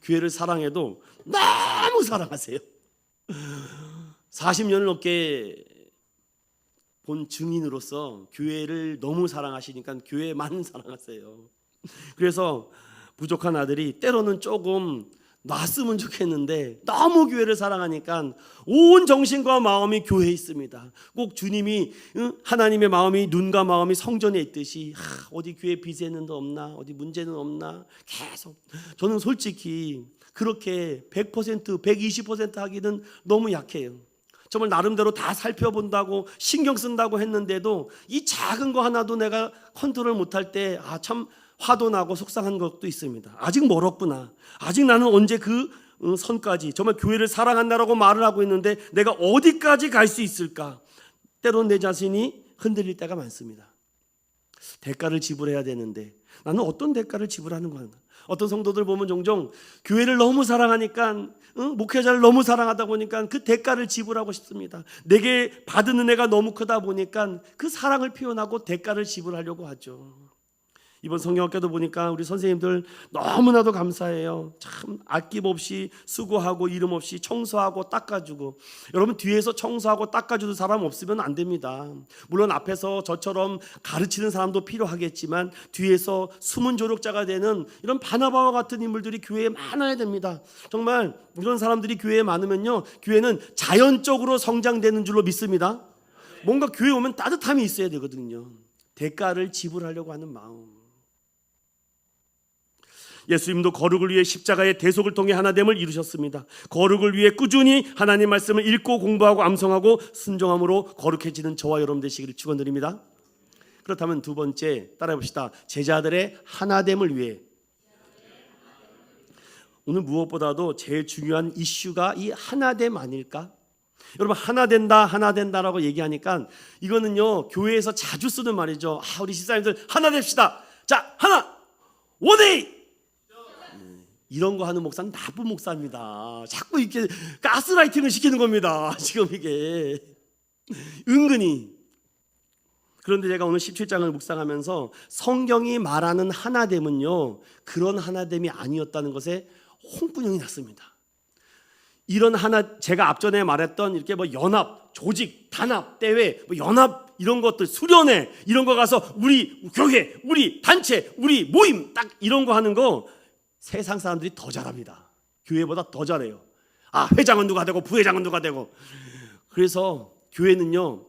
교회를 사랑해도 너무 사랑하세요. 40년을 넘게 본 증인으로서 교회를 너무 사랑하시니까 교회만 사랑하세요. 그래서 부족한 아들이 때로는 조금 놨으면 좋겠는데 너무 교회를 사랑하니까 온 정신과 마음이 교회에 있습니다. 꼭 주님이, 하나님의 마음이, 눈과 마음이 성전에 있듯이 어디 교회 비세는 없나, 어디 문제는 없나, 계속. 저는 솔직히 그렇게 100%, 120% 하기는 너무 약해요. 정말 나름대로 다 살펴본다고 신경 쓴다고 했는데도 이 작은 거 하나도 내가 컨트롤 못할 때 참 화도 나고 속상한 것도 있습니다. 아직 멀었구나. 아직 나는 언제 그 선까지, 정말 교회를 사랑한다라고 말을 하고 있는데 내가 어디까지 갈 수 있을까? 때로는 내 자신이 흔들릴 때가 많습니다. 대가를 지불해야 되는데 나는 어떤 대가를 지불하는 건가? 어떤 성도들 보면 종종 교회를 너무 사랑하니까, 목회자를 너무 사랑하다 보니까 그 대가를 지불하고 싶습니다. 내게 받은 은혜가 너무 크다 보니까 그 사랑을 표현하고 대가를 지불하려고 하죠. 이번 성경학교도 보니까 우리 선생님들 너무나도 감사해요. 참 아낌없이 수고하고 이름 없이 청소하고 닦아주고. 여러분, 뒤에서 청소하고 닦아주는 사람 없으면 안 됩니다. 물론 앞에서 저처럼 가르치는 사람도 필요하겠지만 뒤에서 숨은 조력자가 되는 이런 바나바와 같은 인물들이 교회에 많아야 됩니다. 정말 이런 사람들이 교회에 많으면요, 교회는 자연적으로 성장되는 줄로 믿습니다. 뭔가 교회 오면 따뜻함이 있어야 되거든요. 대가를 지불하려고 하는 마음. 예수님도 거룩을 위해 십자가의 대속을 통해 하나됨을 이루셨습니다. 거룩을 위해 꾸준히 하나님 말씀을 읽고 공부하고 암송하고 순종함으로 거룩해지는 저와 여러분 되시기를 축원드립니다. 그렇다면 두 번째 따라해 봅시다. 제자들의 하나됨을 위해. 오늘 무엇보다도 제일 중요한 이슈가 이 하나됨 아닐까? 여러분 하나 된다라고 얘기하니까 이거는요 교회에서 자주 쓰는 말이죠. 우리 집사님들 하나 됩시다. 자 하나 원웨이 이런 거 하는 목사는 나쁜 목사입니다. 자꾸 이렇게 가스라이팅을 시키는 겁니다. 지금 이게 은근히. 그런데 제가 오늘 17장을 묵상하면서 성경이 말하는 하나됨은요 그런 하나됨이 아니었다는 것에 홍군형이 났습니다. 이런 하나 제가 앞전에 말했던 이렇게 뭐 연합, 조직, 단합, 대회, 뭐 연합 이런 것들 수련회 이런 거 가서 우리 교회, 우리 단체, 우리 모임 딱 이런 거 하는 거 세상 사람들이 더 잘합니다. 교회보다 더 잘해요. 회장은 누가 되고 부회장은 누가 되고. 그래서 교회는요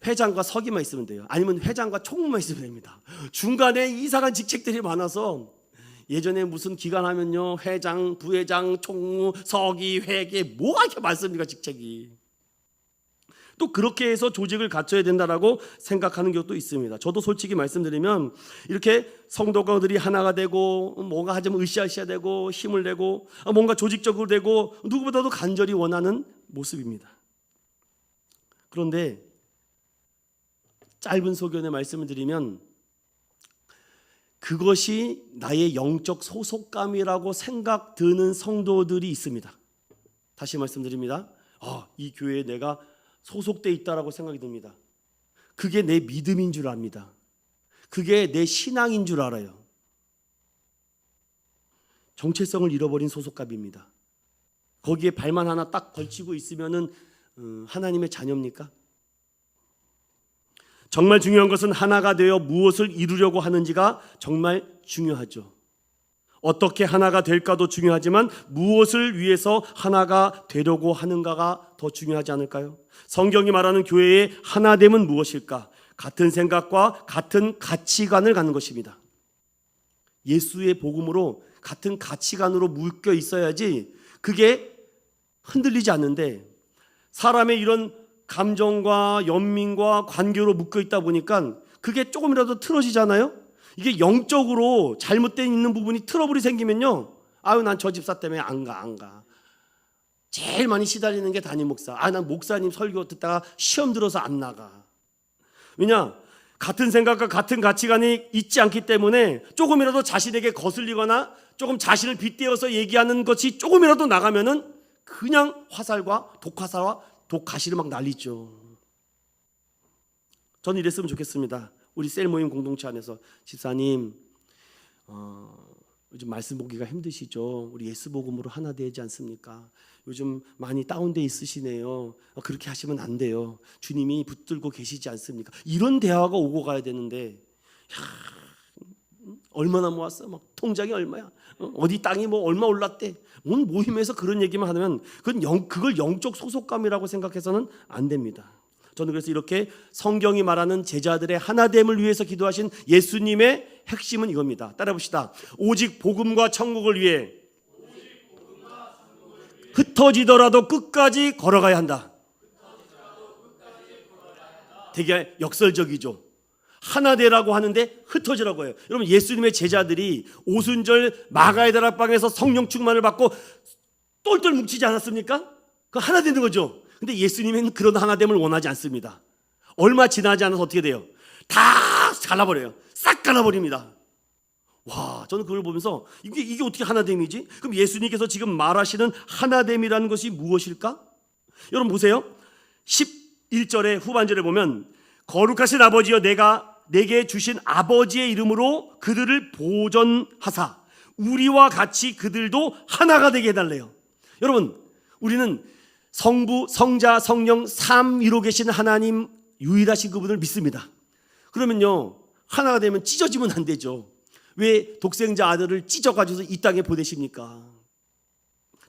회장과 서기만 있으면 돼요. 아니면 회장과 총무만 있으면 됩니다. 중간에 이상한 직책들이 많아서 예전에 무슨 기관 하면요 회장, 부회장, 총무, 서기, 회계 뭐가 이렇게 많습니까 직책이. 또 그렇게 해서 조직을 갖춰야 된다라고 생각하는 경우도 있습니다. 저도 솔직히 말씀드리면 이렇게 성도들이 하나가 되고 뭔가 하자면 으쌰으쌰 되고 힘을 내고 뭔가 조직적으로 되고 누구보다도 간절히 원하는 모습입니다. 그런데 짧은 소견의 말씀을 드리면 그것이 나의 영적 소속감이라고 생각드는 성도들이 있습니다. 다시 말씀드립니다. 이 교회에 내가 소속돼 있다라고 생각이 듭니다. 그게 내 믿음인 줄 압니다. 그게 내 신앙인 줄 알아요. 정체성을 잃어버린 소속감입니다. 거기에 발만 하나 딱 걸치고 있으면은 하나님의 자녀입니까? 정말 중요한 것은 하나가 되어 무엇을 이루려고 하는지가 정말 중요하죠. 어떻게 하나가 될까도 중요하지만 무엇을 위해서 하나가 되려고 하는가가 더 중요하지 않을까요? 성경이 말하는 교회의 하나됨은 무엇일까? 같은 생각과 같은 가치관을 갖는 것입니다. 예수의 복음으로 같은 가치관으로 묶여 있어야지 그게 흔들리지 않는데 사람의 이런 감정과 연민과 관계로 묶여 있다 보니까 그게 조금이라도 틀어지잖아요. 이게 영적으로 잘못된 있는 부분이 트러블이 생기면요 난 저 집사 때문에 안 가. 제일 많이 시달리는 게 담임 목사. 난 목사님 설교 듣다가 시험 들어서 안 나가. 왜냐? 같은 생각과 같은 가치관이 있지 않기 때문에 조금이라도 자신에게 거슬리거나 조금 자신을 빗대어서 얘기하는 것이 조금이라도 나가면은 그냥 화살과 독화살과 독가시를 막 날리죠. 저는 이랬으면 좋겠습니다. 우리 셀 모임 공동체 안에서 집사님 요즘 말씀 보기가 힘드시죠? 우리 예수 복음으로 하나 되지 않습니까? 요즘 많이 다운돼 있으시네요. 그렇게 하시면 안 돼요. 주님이 붙들고 계시지 않습니까? 이런 대화가 오고 가야 되는데 얼마나 모았어? 막 통장이 얼마야? 어디 땅이 뭐 얼마 올랐대? 온 모임에서 그런 얘기만 하면 그걸 영적 소속감이라고 생각해서는 안 됩니다. 저는 그래서 이렇게 성경이 말하는 제자들의 하나됨을 위해서 기도하신 예수님의 핵심은 이겁니다. 따라 봅시다. 오직 복음과 천국을 위해 흩어지더라도 끝까지 걸어가야 한다. 되게 역설적이죠. 하나 되라고 하는데 흩어지라고 해요. 여러분 예수님의 제자들이 오순절 마가의 다락방에서 성령 충만을 받고 똘똘 뭉치지 않았습니까? 그 하나 되는 거죠. 근데 예수님은 그런 하나됨을 원하지 않습니다. 얼마 지나지 않아서 어떻게 돼요? 다 갈라버려요. 싹 갈라버립니다. 와, 저는 그걸 보면서 이게 어떻게 하나됨이지? 그럼 예수님께서 지금 말하시는 하나됨이라는 것이 무엇일까? 여러분 보세요. 11절의 후반절에 보면 거룩하신 아버지여 내게 주신 아버지의 이름으로 그들을 보존하사 우리와 같이 그들도 하나가 되게 해달래요. 여러분 우리는 성부, 성자, 성령 삼위로 계신 하나님 유일하신 그분을 믿습니다. 그러면요 하나가 되면 찢어지면 안 되죠. 왜 독생자 아들을 찢어가지고 이 땅에 보내십니까?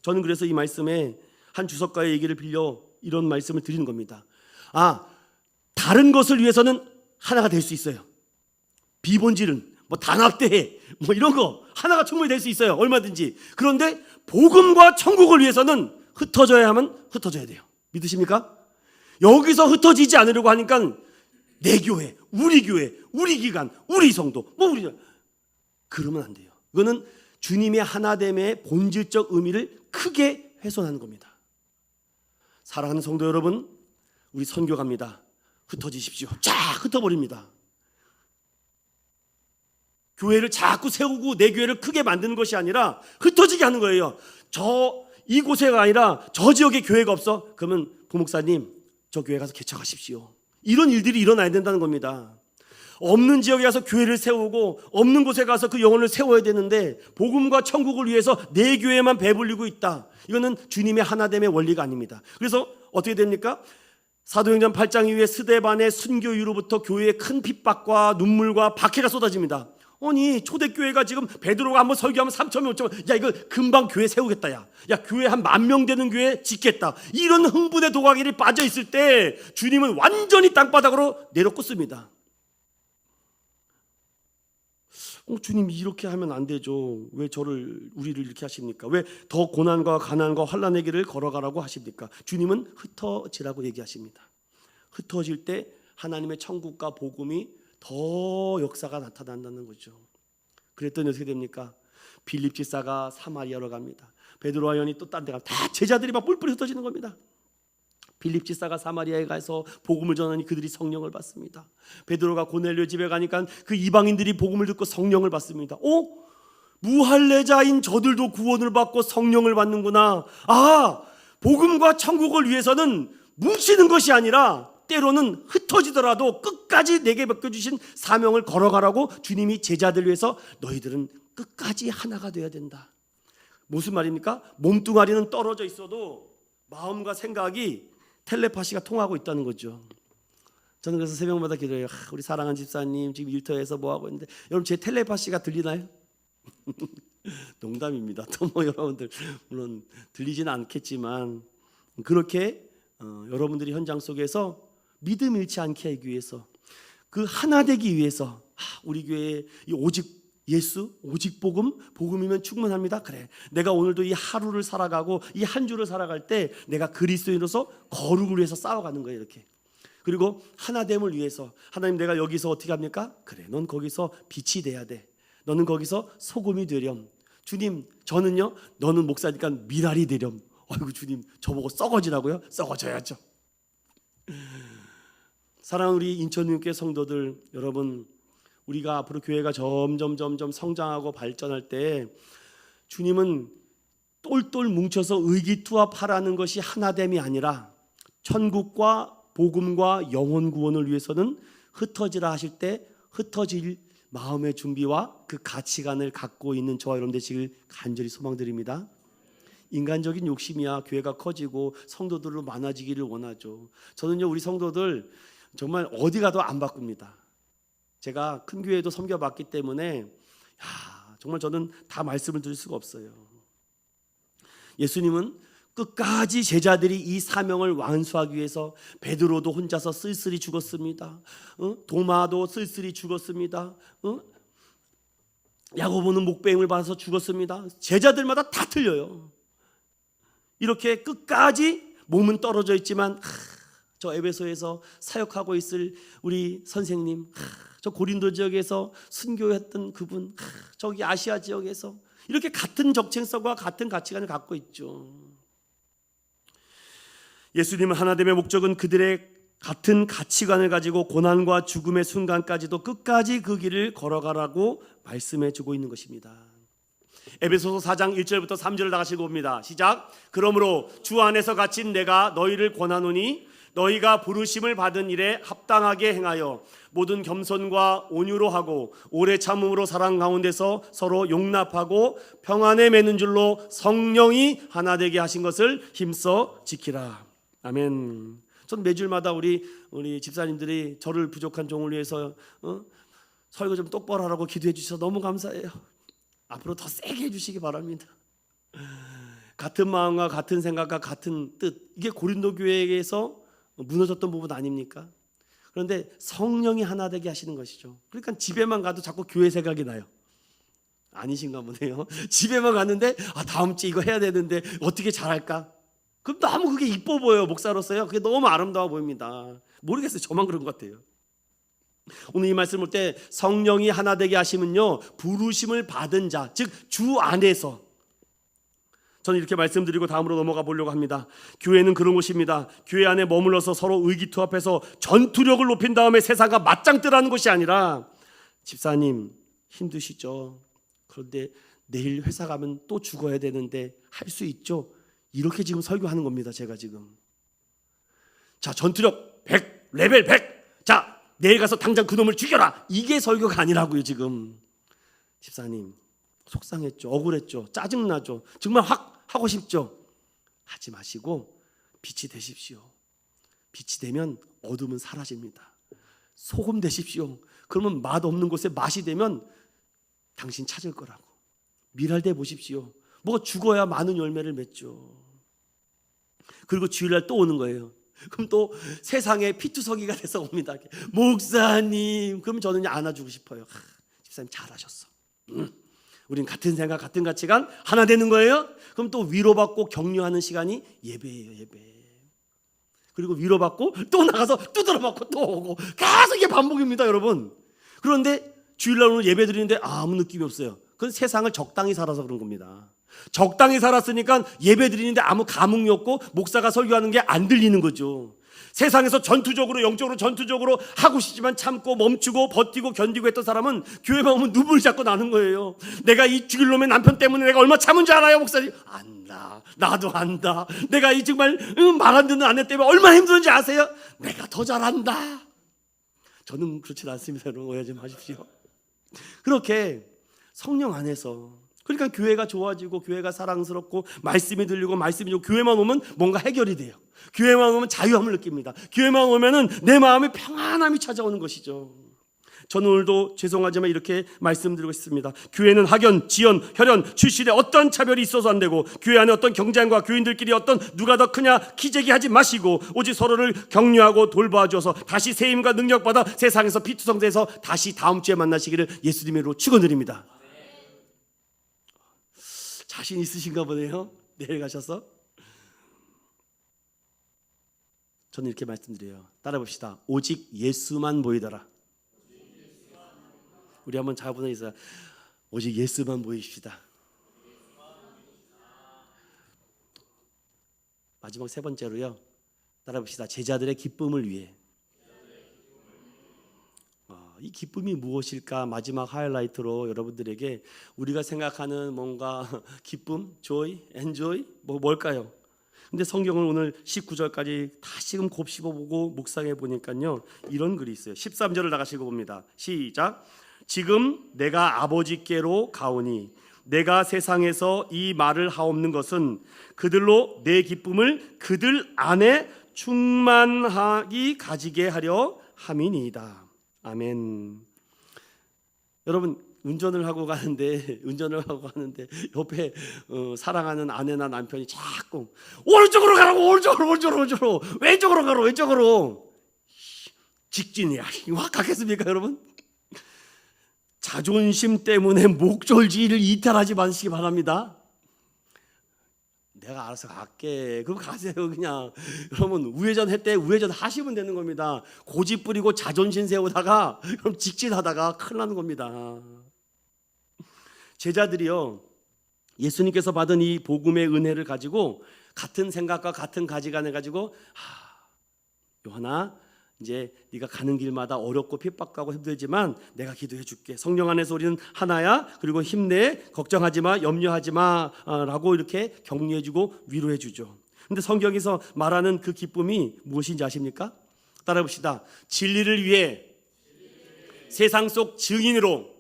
저는 그래서 이 말씀에 한 주석가의 얘기를 빌려 이런 말씀을 드리는 겁니다. 다른 것을 위해서는 하나가 될 수 있어요. 비본질은 뭐 단합대회, 뭐 이런 거 하나가 충분히 될 수 있어요. 얼마든지. 그런데 복음과 천국을 위해서는 흩어져야 하면 흩어져야 돼요. 믿으십니까? 여기서 흩어지지 않으려고 하니까 내 교회, 우리 기관, 우리 성도, 뭐 우리 그러면 안 돼요. 이거는 주님의 하나됨의 본질적 의미를 크게 훼손하는 겁니다. 사랑하는 성도 여러분, 우리 선교 갑니다. 흩어지십시오. 쫙 흩어버립니다. 교회를 자꾸 세우고 내 교회를 크게 만드는 것이 아니라 흩어지게 하는 거예요. 이곳에가 아니라 저 지역에 교회가 없어? 그러면 부목사님 저 교회 가서 개척하십시오. 이런 일들이 일어나야 된다는 겁니다. 없는 지역에 가서 교회를 세우고 없는 곳에 가서 그 영혼을 세워야 되는데 복음과 천국을 위해서 내 교회만 배불리고 있다. 이거는 주님의 하나됨의 원리가 아닙니다. 그래서 어떻게 됩니까? 사도행전 8장 이후에 스데반의 순교유로부터 교회에 큰 핍박과 눈물과 박해가 쏟아집니다. 아니 초대교회가 지금 베드로가 한번 설교하면 3,000명 5,000명 야 이거 금방 교회 세우겠다. 야 교회 한 10,000명 되는 교회 짓겠다. 이런 흥분의 도가길이 빠져 있을 때 주님은 완전히 땅바닥으로 내려꽂습니다. 주님 이렇게 하면 안 되죠. 왜 우리를 이렇게 하십니까? 왜 더 고난과 가난과 환난의 길을 걸어가라고 하십니까? 주님은 흩어지라고 얘기하십니다. 흩어질 때 하나님의 천국과 복음이 더 역사가 나타난다는 거죠. 그랬더니 어떻게 됩니까? 빌립 집사가 사마리아로 갑니다. 베드로와 요한이 또 딴 데 가면 다 제자들이 막 뿔뿔이 흩어지는 겁니다. 빌립 집사가 사마리아에 가서 복음을 전하니 그들이 성령을 받습니다. 베드로가 고넬료 집에 가니까 그 이방인들이 복음을 듣고 성령을 받습니다. 무할례자인 저들도 구원을 받고 성령을 받는구나. 복음과 천국을 위해서는 뭉치는 것이 아니라 때로는 흩어지더라도 끝까지 내게 맡겨주신 사명을 걸어가라고 주님이 제자들 위해서 너희들은 끝까지 하나가 되어야 된다. 무슨 말입니까? 몸뚱아리는 떨어져 있어도 마음과 생각이 텔레파시가 통하고 있다는 거죠. 저는 그래서 새벽마다 기도해요. 우리 사랑하는 집사님 지금 일터에서 뭐하고 있는데 여러분 제 텔레파시가 들리나요? 농담입니다. 또 뭐 여러분들 물론 들리지는 않겠지만 그렇게 여러분들이 현장 속에서 믿음 잃지 않게 하기 위해서 그 하나 되기 위해서 우리 교회에 오직 예수, 오직 복음이면 충분합니다. 그래, 내가 오늘도 이 하루를 살아가고 이 한 주를 살아갈 때 내가 그리스도인으로서 거룩을 위해서 싸워가는 거예요. 이렇게. 그리고 하나됨을 위해서 하나님 내가 여기서 어떻게 합니까? 그래, 넌 거기서 빛이 돼야 돼. 너는 거기서 소금이 되렴. 주님, 저는요 너는 목사니까 미랄이 되렴. 아이고 주님, 저보고 썩어지라고요? 썩어져야죠. 사랑하는 우리 인천교회 성도들 여러분, 우리가 앞으로 교회가 점점 성장하고 발전할 때 주님은 똘똘 뭉쳐서 의기투합하라는 것이 하나됨이 아니라 천국과 복음과 영혼 구원을 위해서는 흩어지라 하실 때 흩어질 마음의 준비와 그 가치관을 갖고 있는 저와 여러분 되시길 간절히 소망드립니다. 인간적인 욕심이야 교회가 커지고 성도들로 많아지기를 원하죠. 저는요 우리 성도들 정말 어디 가도 안 바꿉니다. 제가 큰 교회도 섬겨봤기 때문에 정말 저는 다 말씀을 드릴 수가 없어요. 예수님은 끝까지 제자들이 이 사명을 완수하기 위해서 베드로도 혼자서 쓸쓸히 죽었습니다. 도마도 쓸쓸히 죽었습니다. 야고보는 목배임을 받아서 죽었습니다. 제자들마다 다 틀려요. 이렇게 끝까지 몸은 떨어져 있지만 저 에베소에서 사역하고 있을 우리 선생님, 저 고린도 지역에서 순교했던 그분, 저기 아시아 지역에서 이렇게 같은 적층성과 같은 가치관을 갖고 있죠. 예수님은 하나됨의 목적은 그들의 같은 가치관을 가지고 고난과 죽음의 순간까지도 끝까지 그 길을 걸어가라고 말씀해 주고 있는 것입니다. 에베소서 4장 1절부터 3절을 다 같이 봅니다. 시작. 그러므로 주 안에서 갇힌 내가 너희를 권하노니 너희가 부르심을 받은 일에 합당하게 행하여 모든 겸손과 온유로 하고 오래 참음으로 사랑 가운데서 서로 용납하고 평안에 맺는 줄로 성령이 하나 되게 하신 것을 힘써 지키라. 아멘. 전 매주마다 우리 집사님들이 저를 부족한 종을 위해서 설교 좀 똑바로 하라고 기도해 주셔서 너무 감사해요. 앞으로 더 세게 해주시기 바랍니다. 같은 마음과 같은 생각과 같은 뜻, 이게 고린도 교회에서 무너졌던 부분 아닙니까? 그런데 성령이 하나 되게 하시는 것이죠. 그러니까 집에만 가도 자꾸 교회 생각이 나요. 아니신가 보네요. 집에만 갔는데 다음 주에 이거 해야 되는데 어떻게 잘할까? 그럼 너무 그게 이뻐 보여요. 목사로서요. 그게 너무 아름다워 보입니다. 모르겠어요. 저만 그런 것 같아요. 오늘 이 말씀 볼 때 성령이 하나 되게 하시면요, 부르심을 받은 자, 즉 주 안에서, 저는 이렇게 말씀드리고 다음으로 넘어가 보려고 합니다. 교회는 그런 곳입니다. 교회 안에 머물러서 서로 의기투합해서 전투력을 높인 다음에 세상과 맞짱 뜨라는 것이 아니라, 집사님 힘드시죠? 그런데 내일 회사 가면 또 죽어야 되는데 할 수 있죠? 이렇게 지금 설교하는 겁니다. 제가 지금 자, 전투력 100, 레벨 100, 자 내일 가서 당장 그놈을 죽여라, 이게 설교가 아니라고요. 지금 집사님 속상했죠, 억울했죠, 짜증나죠, 정말 확 하고 싶죠? 하지 마시고 빛이 되십시오. 빛이 되면 어둠은 사라집니다. 소금 되십시오. 그러면 맛없는 곳에 맛이 되면 당신 찾을 거라고. 미랄대 보십시오. 뭐가 죽어야 많은 열매를 맺죠. 그리고 주일날 또 오는 거예요. 그럼 또 세상에 피투성이가 돼서 옵니다. 목사님, 그럼 저는 안아주고 싶어요. 집사님 잘하셨어. 우린 같은 생각, 같은 가치관 하나 되는 거예요. 그럼 또 위로받고 격려하는 시간이 예배예요. 예배. 그리고 위로받고 또 나가서 두드러맞고 또 오고, 계속 이게 반복입니다, 여러분. 그런데 주일날 오늘 예배 드리는데 아무 느낌이 없어요. 그건 세상을 적당히 살아서 그런 겁니다. 적당히 살았으니까 예배 드리는데 아무 감흥이 없고 목사가 설교하는 게 안 들리는 거죠. 세상에서 전투적으로, 영적으로 전투적으로 하고 싶지만 참고 멈추고 버티고 견디고 했던 사람은 교회만 오면 눈물이 자꾸 나는 거예요. 내가 이 죽일 놈의 남편 때문에 내가 얼마 참은 줄 알아요, 목사님? 안다. 나도 안다. 내가 이 정말 말 안 듣는 아내 때문에 얼마나 힘든지 아세요? 내가 더 잘한다. 저는 그렇지 않습니다. 여러분, 오해하지 마십시오. 그렇게 성령 안에서, 그러니까 교회가 좋아지고 교회가 사랑스럽고 말씀이 들리고 말씀이 좋고, 교회만 오면 뭔가 해결이 돼요. 교회만 오면 자유함을 느낍니다. 교회만 오면은 내 마음에 평안함이 찾아오는 것이죠. 저는 오늘도 죄송하지만 이렇게 말씀드리고 싶습니다. 교회는 학연, 지연, 혈연, 출신에 어떤 차별이 있어서 안 되고, 교회 안에 어떤 경쟁과 교인들끼리 어떤 누가 더 크냐 기재기하지 마시고, 오직 서로를 격려하고 돌봐줘서 다시 세임과 능력받아 세상에서 피투성돼서 다시 다음 주에 만나시기를 예수님으로 축원드립니다. 자신 있으신가 보네요. 내일 가셔서. 저는 이렇게 말씀드려요. 따라 봅시다. 오직 예수만 보이더라. 우리 한번 자분해 있어요. 오직 예수만 보이십시다. 마지막 세 번째로요. 따라 봅시다. 제자들의 기쁨을 위해. 이 기쁨이 무엇일까? 마지막 하이라이트로 여러분들에게 우리가 생각하는 뭔가 기쁨, joy, enjoy 뭘까요? 근데 성경을 오늘 19절까지 다시금 곱씹어보고 묵상해 보니까요, 이런 글이 있어요. 13절을 나가시고 봅니다. 시작. 지금 내가 아버지께로 가오니 내가 세상에서 이 말을 하옵는 것은 그들로 내 기쁨을 그들 안에 충만하게 가지게 하려 함이니이다. 아멘. 여러분, 운전을 하고 가는데 옆에 사랑하는 아내나 남편이 자꾸 오른쪽으로 가라고, 오른쪽으로 왼쪽으로 가라고, 왼쪽으로. 직진이야. 확 가겠습니까, 여러분? 자존심 때문에 목졸지를 이탈하지 마시기 바랍니다. 내가 알아서 갈게. 그럼 가세요, 그냥. 여러분, 우회전 할 때 우회전 하시면 되는 겁니다. 고집 부리고 자존심 세우다가 그럼 직진하다가 큰일 나는 겁니다. 제자들이요, 예수님께서 받은 이 복음의 은혜를 가지고 같은 생각과 같은 가치관을 가지고, 요한아, 이제 네가 가는 길마다 어렵고 핍박하고 힘들지만 내가 기도해 줄게. 성령 안에서 우리는 하나야. 그리고 힘내. 걱정하지 마. 염려하지 마. 라고 이렇게 격려해 주고 위로해 주죠. 근데 성경에서 말하는 그 기쁨이 무엇인지 아십니까? 따라 봅시다. 진리를 위해 세상 속 증인으로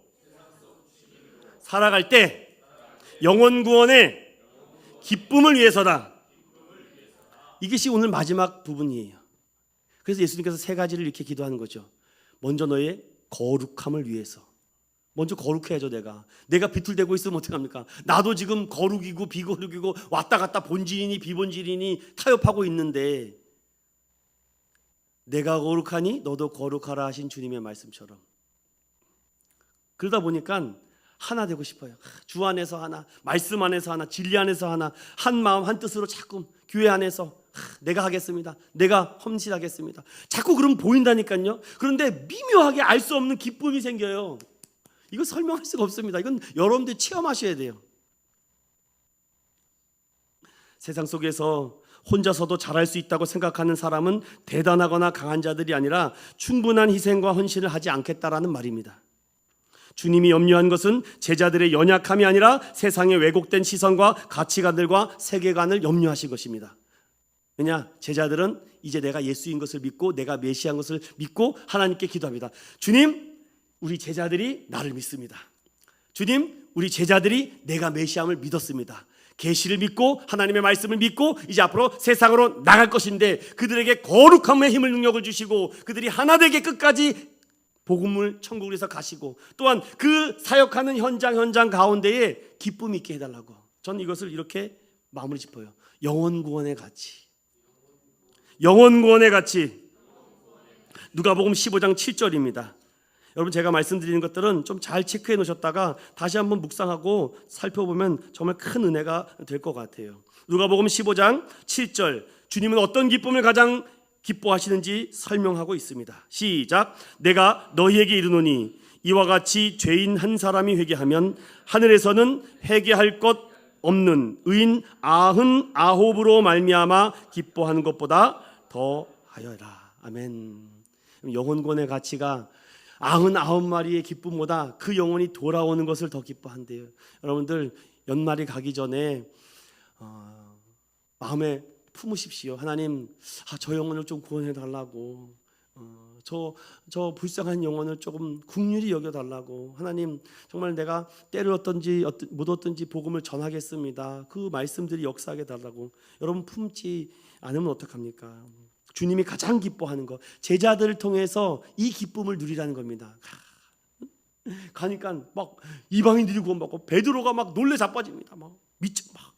살아갈 때 영혼 구원의 기쁨을 위해서다. 이것이 오늘 마지막 부분이에요. 그래서 예수님께서 세 가지를 이렇게 기도하는 거죠. 먼저 너의 거룩함을 위해서. 먼저 거룩해야죠. 내가 비틀대고 있으면 어떡합니까? 나도 지금 거룩이고 비거룩이고 왔다 갔다 본질이니 비본질이니 타협하고 있는데, 내가 거룩하니 너도 거룩하라 하신 주님의 말씀처럼. 그러다 보니까 하나 되고 싶어요. 주 안에서 하나, 말씀 안에서 하나, 진리 안에서 하나, 한 마음 한 뜻으로 자꾸 교회 안에서 내가 하겠습니다, 내가 헌신하겠습니다. 자꾸 그러면 보인다니까요. 그런데 미묘하게 알 수 없는 기쁨이 생겨요. 이거 설명할 수가 없습니다. 이건 여러분들 체험하셔야 돼요. 세상 속에서 혼자서도 잘할 수 있다고 생각하는 사람은 대단하거나 강한 자들이 아니라 충분한 희생과 헌신을 하지 않겠다라는 말입니다. 주님이 염려한 것은 제자들의 연약함이 아니라 세상의 왜곡된 시선과 가치관들과 세계관을 염려하신 것입니다. 왜냐? 제자들은 이제 내가 예수인 것을 믿고 내가 메시아인 것을 믿고 하나님께 기도합니다. 주님, 우리 제자들이 나를 믿습니다. 주님, 우리 제자들이 내가 메시아임을 믿었습니다. 계시를 믿고 하나님의 말씀을 믿고 이제 앞으로 세상으로 나갈 것인데 그들에게 거룩함의 힘을 능력을 주시고 그들이 하나 되게 끝까지 복음을 천국을 위해서 가시고 또한 그 사역하는 현장 가운데에 기쁨이 있게 해달라고. 저는 이것을 이렇게 마무리 짚어요. 영원 구원의 가치. 영원 구원의 가치. 누가복음 15장 7절입니다. 여러분, 제가 말씀드리는 것들은 좀 잘 체크해 놓으셨다가 다시 한번 묵상하고 살펴보면 정말 큰 은혜가 될 것 같아요. 누가복음 15장 7절, 주님은 어떤 기쁨을 가장 기뻐하시는지 설명하고 있습니다. 시작. 내가 너희에게 이르노니 이와 같이 죄인 한 사람이 회개하면 하늘에서는 회개할 것 없는 의인 99으로 말미암아 기뻐하는 것보다 더하여라. 아멘. 영혼권의 가치가 99마리의 기쁨보다 그 영혼이 돌아오는 것을 더 기뻐한대요. 여러분들 연말이 가기 전에 마음에 품으십시오. 하나님, 저 영혼을 좀 구원해 달라고, 저 불쌍한 영혼을 조금 긍휼히 여겨 달라고. 하나님, 정말 내가 때를 얻든지 못 얻든지 복음을 전하겠습니다. 그 말씀들이 역사하게 달라고. 여러분 품지 않으면 어떡합니까? 주님이 가장 기뻐하는 것, 제자들을 통해서 이 기쁨을 누리라는 겁니다. 가니까 막 이방인들이 구원받고 베드로가 막 놀래 자빠집니다. 막 미쳐, 막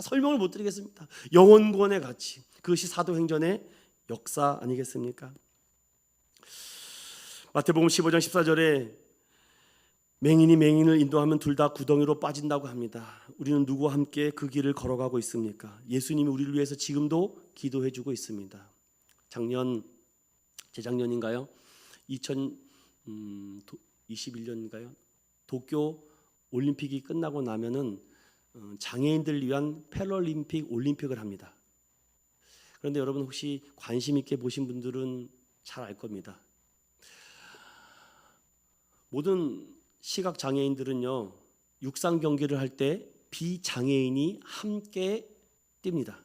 설명을 못 드리겠습니다. 영원 구원의 가치, 그것이 사도행전의 역사 아니겠습니까? 마태복음 15장 14절에 맹인이 맹인을 인도하면 둘 다 구덩이로 빠진다고 합니다. 우리는 누구와 함께 그 길을 걸어가고 있습니까? 예수님이 우리를 위해서 지금도 기도해주고 있습니다. 재작년인가요? 2021년인가요? 도쿄 올림픽이 끝나고 나면은 장애인들을 위한 패럴림픽 올림픽을 합니다. 그런데 여러분 혹시 관심 있게 보신 분들은 잘 알 겁니다. 모든 시각 장애인들은요, 육상 경기를 할 때 비장애인이 함께 뜁니다.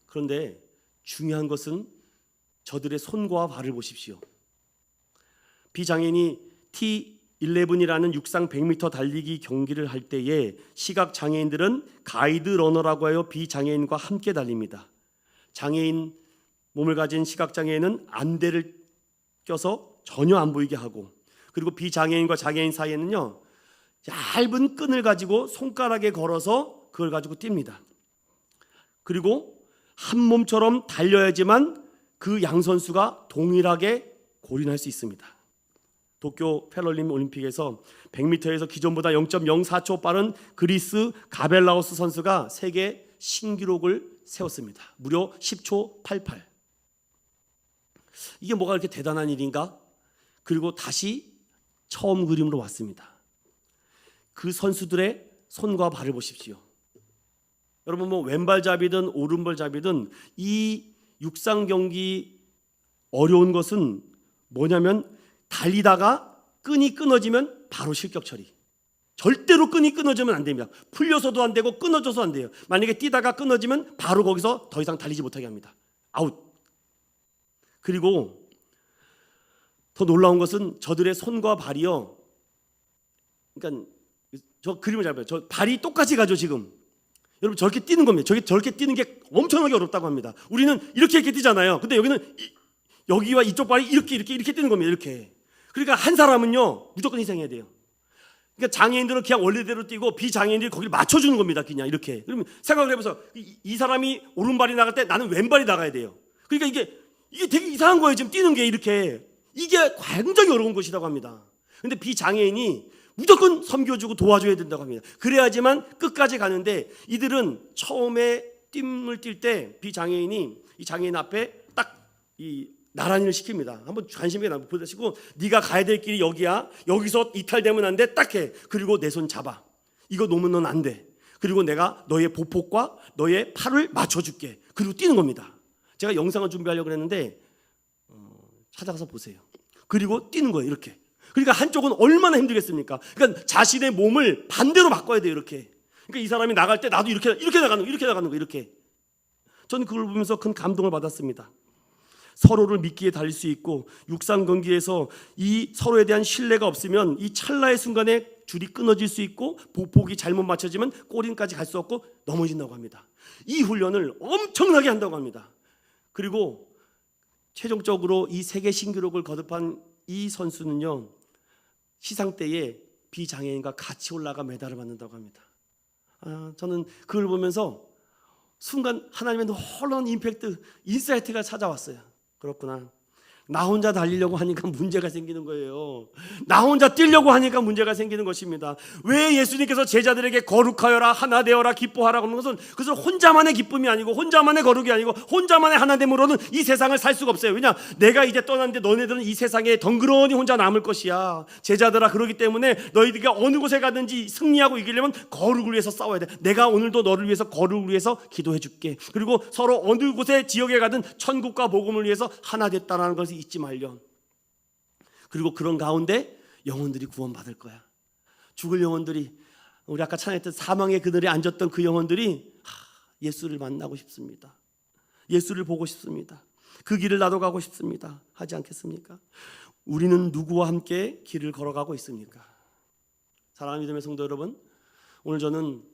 그런데 중요한 것은 저들의 손과 발을 보십시오. 비장애인이 T11이라는 육상 100m 달리기 경기를 할 때에 시각 장애인들은 가이드 러너라고 하여 비장애인과 함께 달립니다. 장애인 몸을 가진 시각 장애인은 안대를 껴서 전혀 안 보이게 하고, 그리고 비장애인과 장애인 사이에는요, 얇은 끈을 가지고 손가락에 걸어서 그걸 가지고 뜁니다. 그리고 한 몸처럼 달려야지만 그 양 선수가 동일하게 골인할 수 있습니다. 도쿄 패럴림픽 올림픽에서 100m에서 기존보다 0.04초 빠른 그리스 가벨라우스 선수가 세계 신기록을 세웠습니다. 무려 10초 88. 이게 뭐가 그렇게 대단한 일인가? 그리고 다시 처음 그림으로 왔습니다. 그 선수들의 손과 발을 보십시오. 여러분, 뭐 왼발잡이든 오른발잡이든 이 육상 경기 어려운 것은 뭐냐면 달리다가 끈이 끊어지면 바로 실격 처리. 절대로 끈이 끊어지면 안 됩니다. 풀려서도 안 되고 끊어져서 안 돼요. 만약에 뛰다가 끊어지면 바로 거기서 더 이상 달리지 못하게 합니다. 아웃. 그리고 더 놀라운 것은 저들의 손과 발이요, 그러니까 저 그림을 잘 봐요. 저 발이 똑같이 가죠 지금. 여러분, 저렇게 뛰는 겁니다. 저렇게 뛰는 게 엄청나게 어렵다고 합니다. 우리는 이렇게 뛰잖아요. 근데 여기는 여기와 이쪽 발이 이렇게 뛰는 겁니다. 이렇게. 그러니까 한 사람은요 무조건 희생해야 돼요. 그러니까 장애인들은 그냥 원래대로 뛰고 비장애인들이 거기를 맞춰주는 겁니다. 그냥 이렇게. 그러면 생각을 해보세요. 이 사람이 오른발이 나갈 때 나는 왼발이 나가야 돼요. 그러니까 이게 이게 되게 이상한 거예요. 지금 뛰는 게 이렇게. 이게 굉장히 어려운 것이라고 합니다. 근데 비장애인이 무조건 섬겨주고 도와줘야 된다고 합니다. 그래야지만 끝까지 가는데, 이들은 처음에 뜀을 뛸 때 비장애인이 이 장애인 앞에 딱 이 나란히를 시킵니다. 한번 관심 있게 보시고, 네가 가야 될 길이 여기야. 여기서 이탈되면 안 돼. 딱 해. 그리고 내 손 잡아. 이거 놓으면 넌 안 돼. 그리고 내가 너의 보폭과 너의 팔을 맞춰줄게. 그리고 뛰는 겁니다. 제가 영상을 준비하려고 했는데 찾아가서 보세요. 그리고 뛰는 거예요. 이렇게. 그러니까 한쪽은 얼마나 힘들겠습니까? 그러니까 자신의 몸을 반대로 바꿔야 돼요. 이렇게. 그러니까 이 사람이 나갈 때 나도 이렇게 나가는 거, 이렇게 나가는 거, 이렇게. 저는 그걸 보면서 큰 감동을 받았습니다. 서로를 믿기에 달릴 수 있고, 육상 경기에서 이 서로에 대한 신뢰가 없으면 이 찰나의 순간에 줄이 끊어질 수 있고, 보폭이 잘못 맞춰지면 꼬린까지 갈 수 없고 넘어진다고 합니다. 이 훈련을 엄청나게 한다고 합니다. 그리고 최종적으로 이 세계 신기록을 거듭한 이 선수는요, 시상 때에 비장애인과 같이 올라가 메달을 받는다고 합니다. 저는 그걸 보면서 순간 하나님의 놀라운 임팩트, 인사이트가 찾아왔어요. 그렇구나. 나 혼자 달리려고 하니까 문제가 생기는 거예요. 나 혼자 뛰려고 하니까 문제가 생기는 것입니다. 왜 예수님께서 제자들에게 거룩하여라, 하나 되어라, 기뻐하라 그러는 것은, 그것은 혼자만의 기쁨이 아니고, 혼자만의 거룩이 아니고, 혼자만의 하나됨으로는 이 세상을 살 수가 없어요. 왜냐? 내가 이제 떠났는데 너네들은 이 세상에 덩그러니 혼자 남을 것이야. 제자들아, 그러기 때문에 너희들이 어느 곳에 가든지 승리하고 이기려면 거룩을 위해서 싸워야 돼. 내가 오늘도 너를 위해서 거룩을 위해서 기도해 줄게. 그리고 서로 어느 곳에 지역에 가든 천국과 복음을 위해서 하나 됐다는 것을 잊지 말렴. 그리고 그런 가운데 영혼들이 구원받을 거야. 죽을 영혼들이, 우리 아까 찬양했던 사망의 그늘에 앉았던 그 영혼들이 예수를 만나고 싶습니다. 예수를 보고 싶습니다. 그 길을 나도 가고 싶습니다. 하지 않겠습니까? 우리는 누구와 함께 길을 걸어가고 있습니까? 사랑하는 믿음의 성도 여러분, 오늘 저는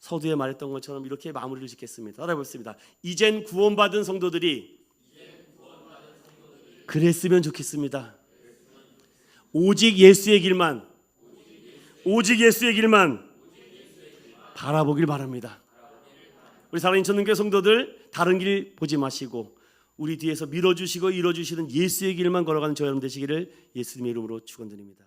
서두에 말했던 것처럼 이렇게 마무리를 짓겠습니다. 따라해보겠습니다. 이젠 구원받은 성도들이 그랬으면 좋겠습니다. 오직 예수의 길만, 오직 예수의 길만 바라보길 바랍니다. 우리 사랑하는 인천능교회 성도들, 다른 길 보지 마시고 우리 뒤에서 밀어주시고 이뤄주시는 예수의 길만 걸어가는 저 여러분 되시기를 예수님의 이름으로 축원드립니다.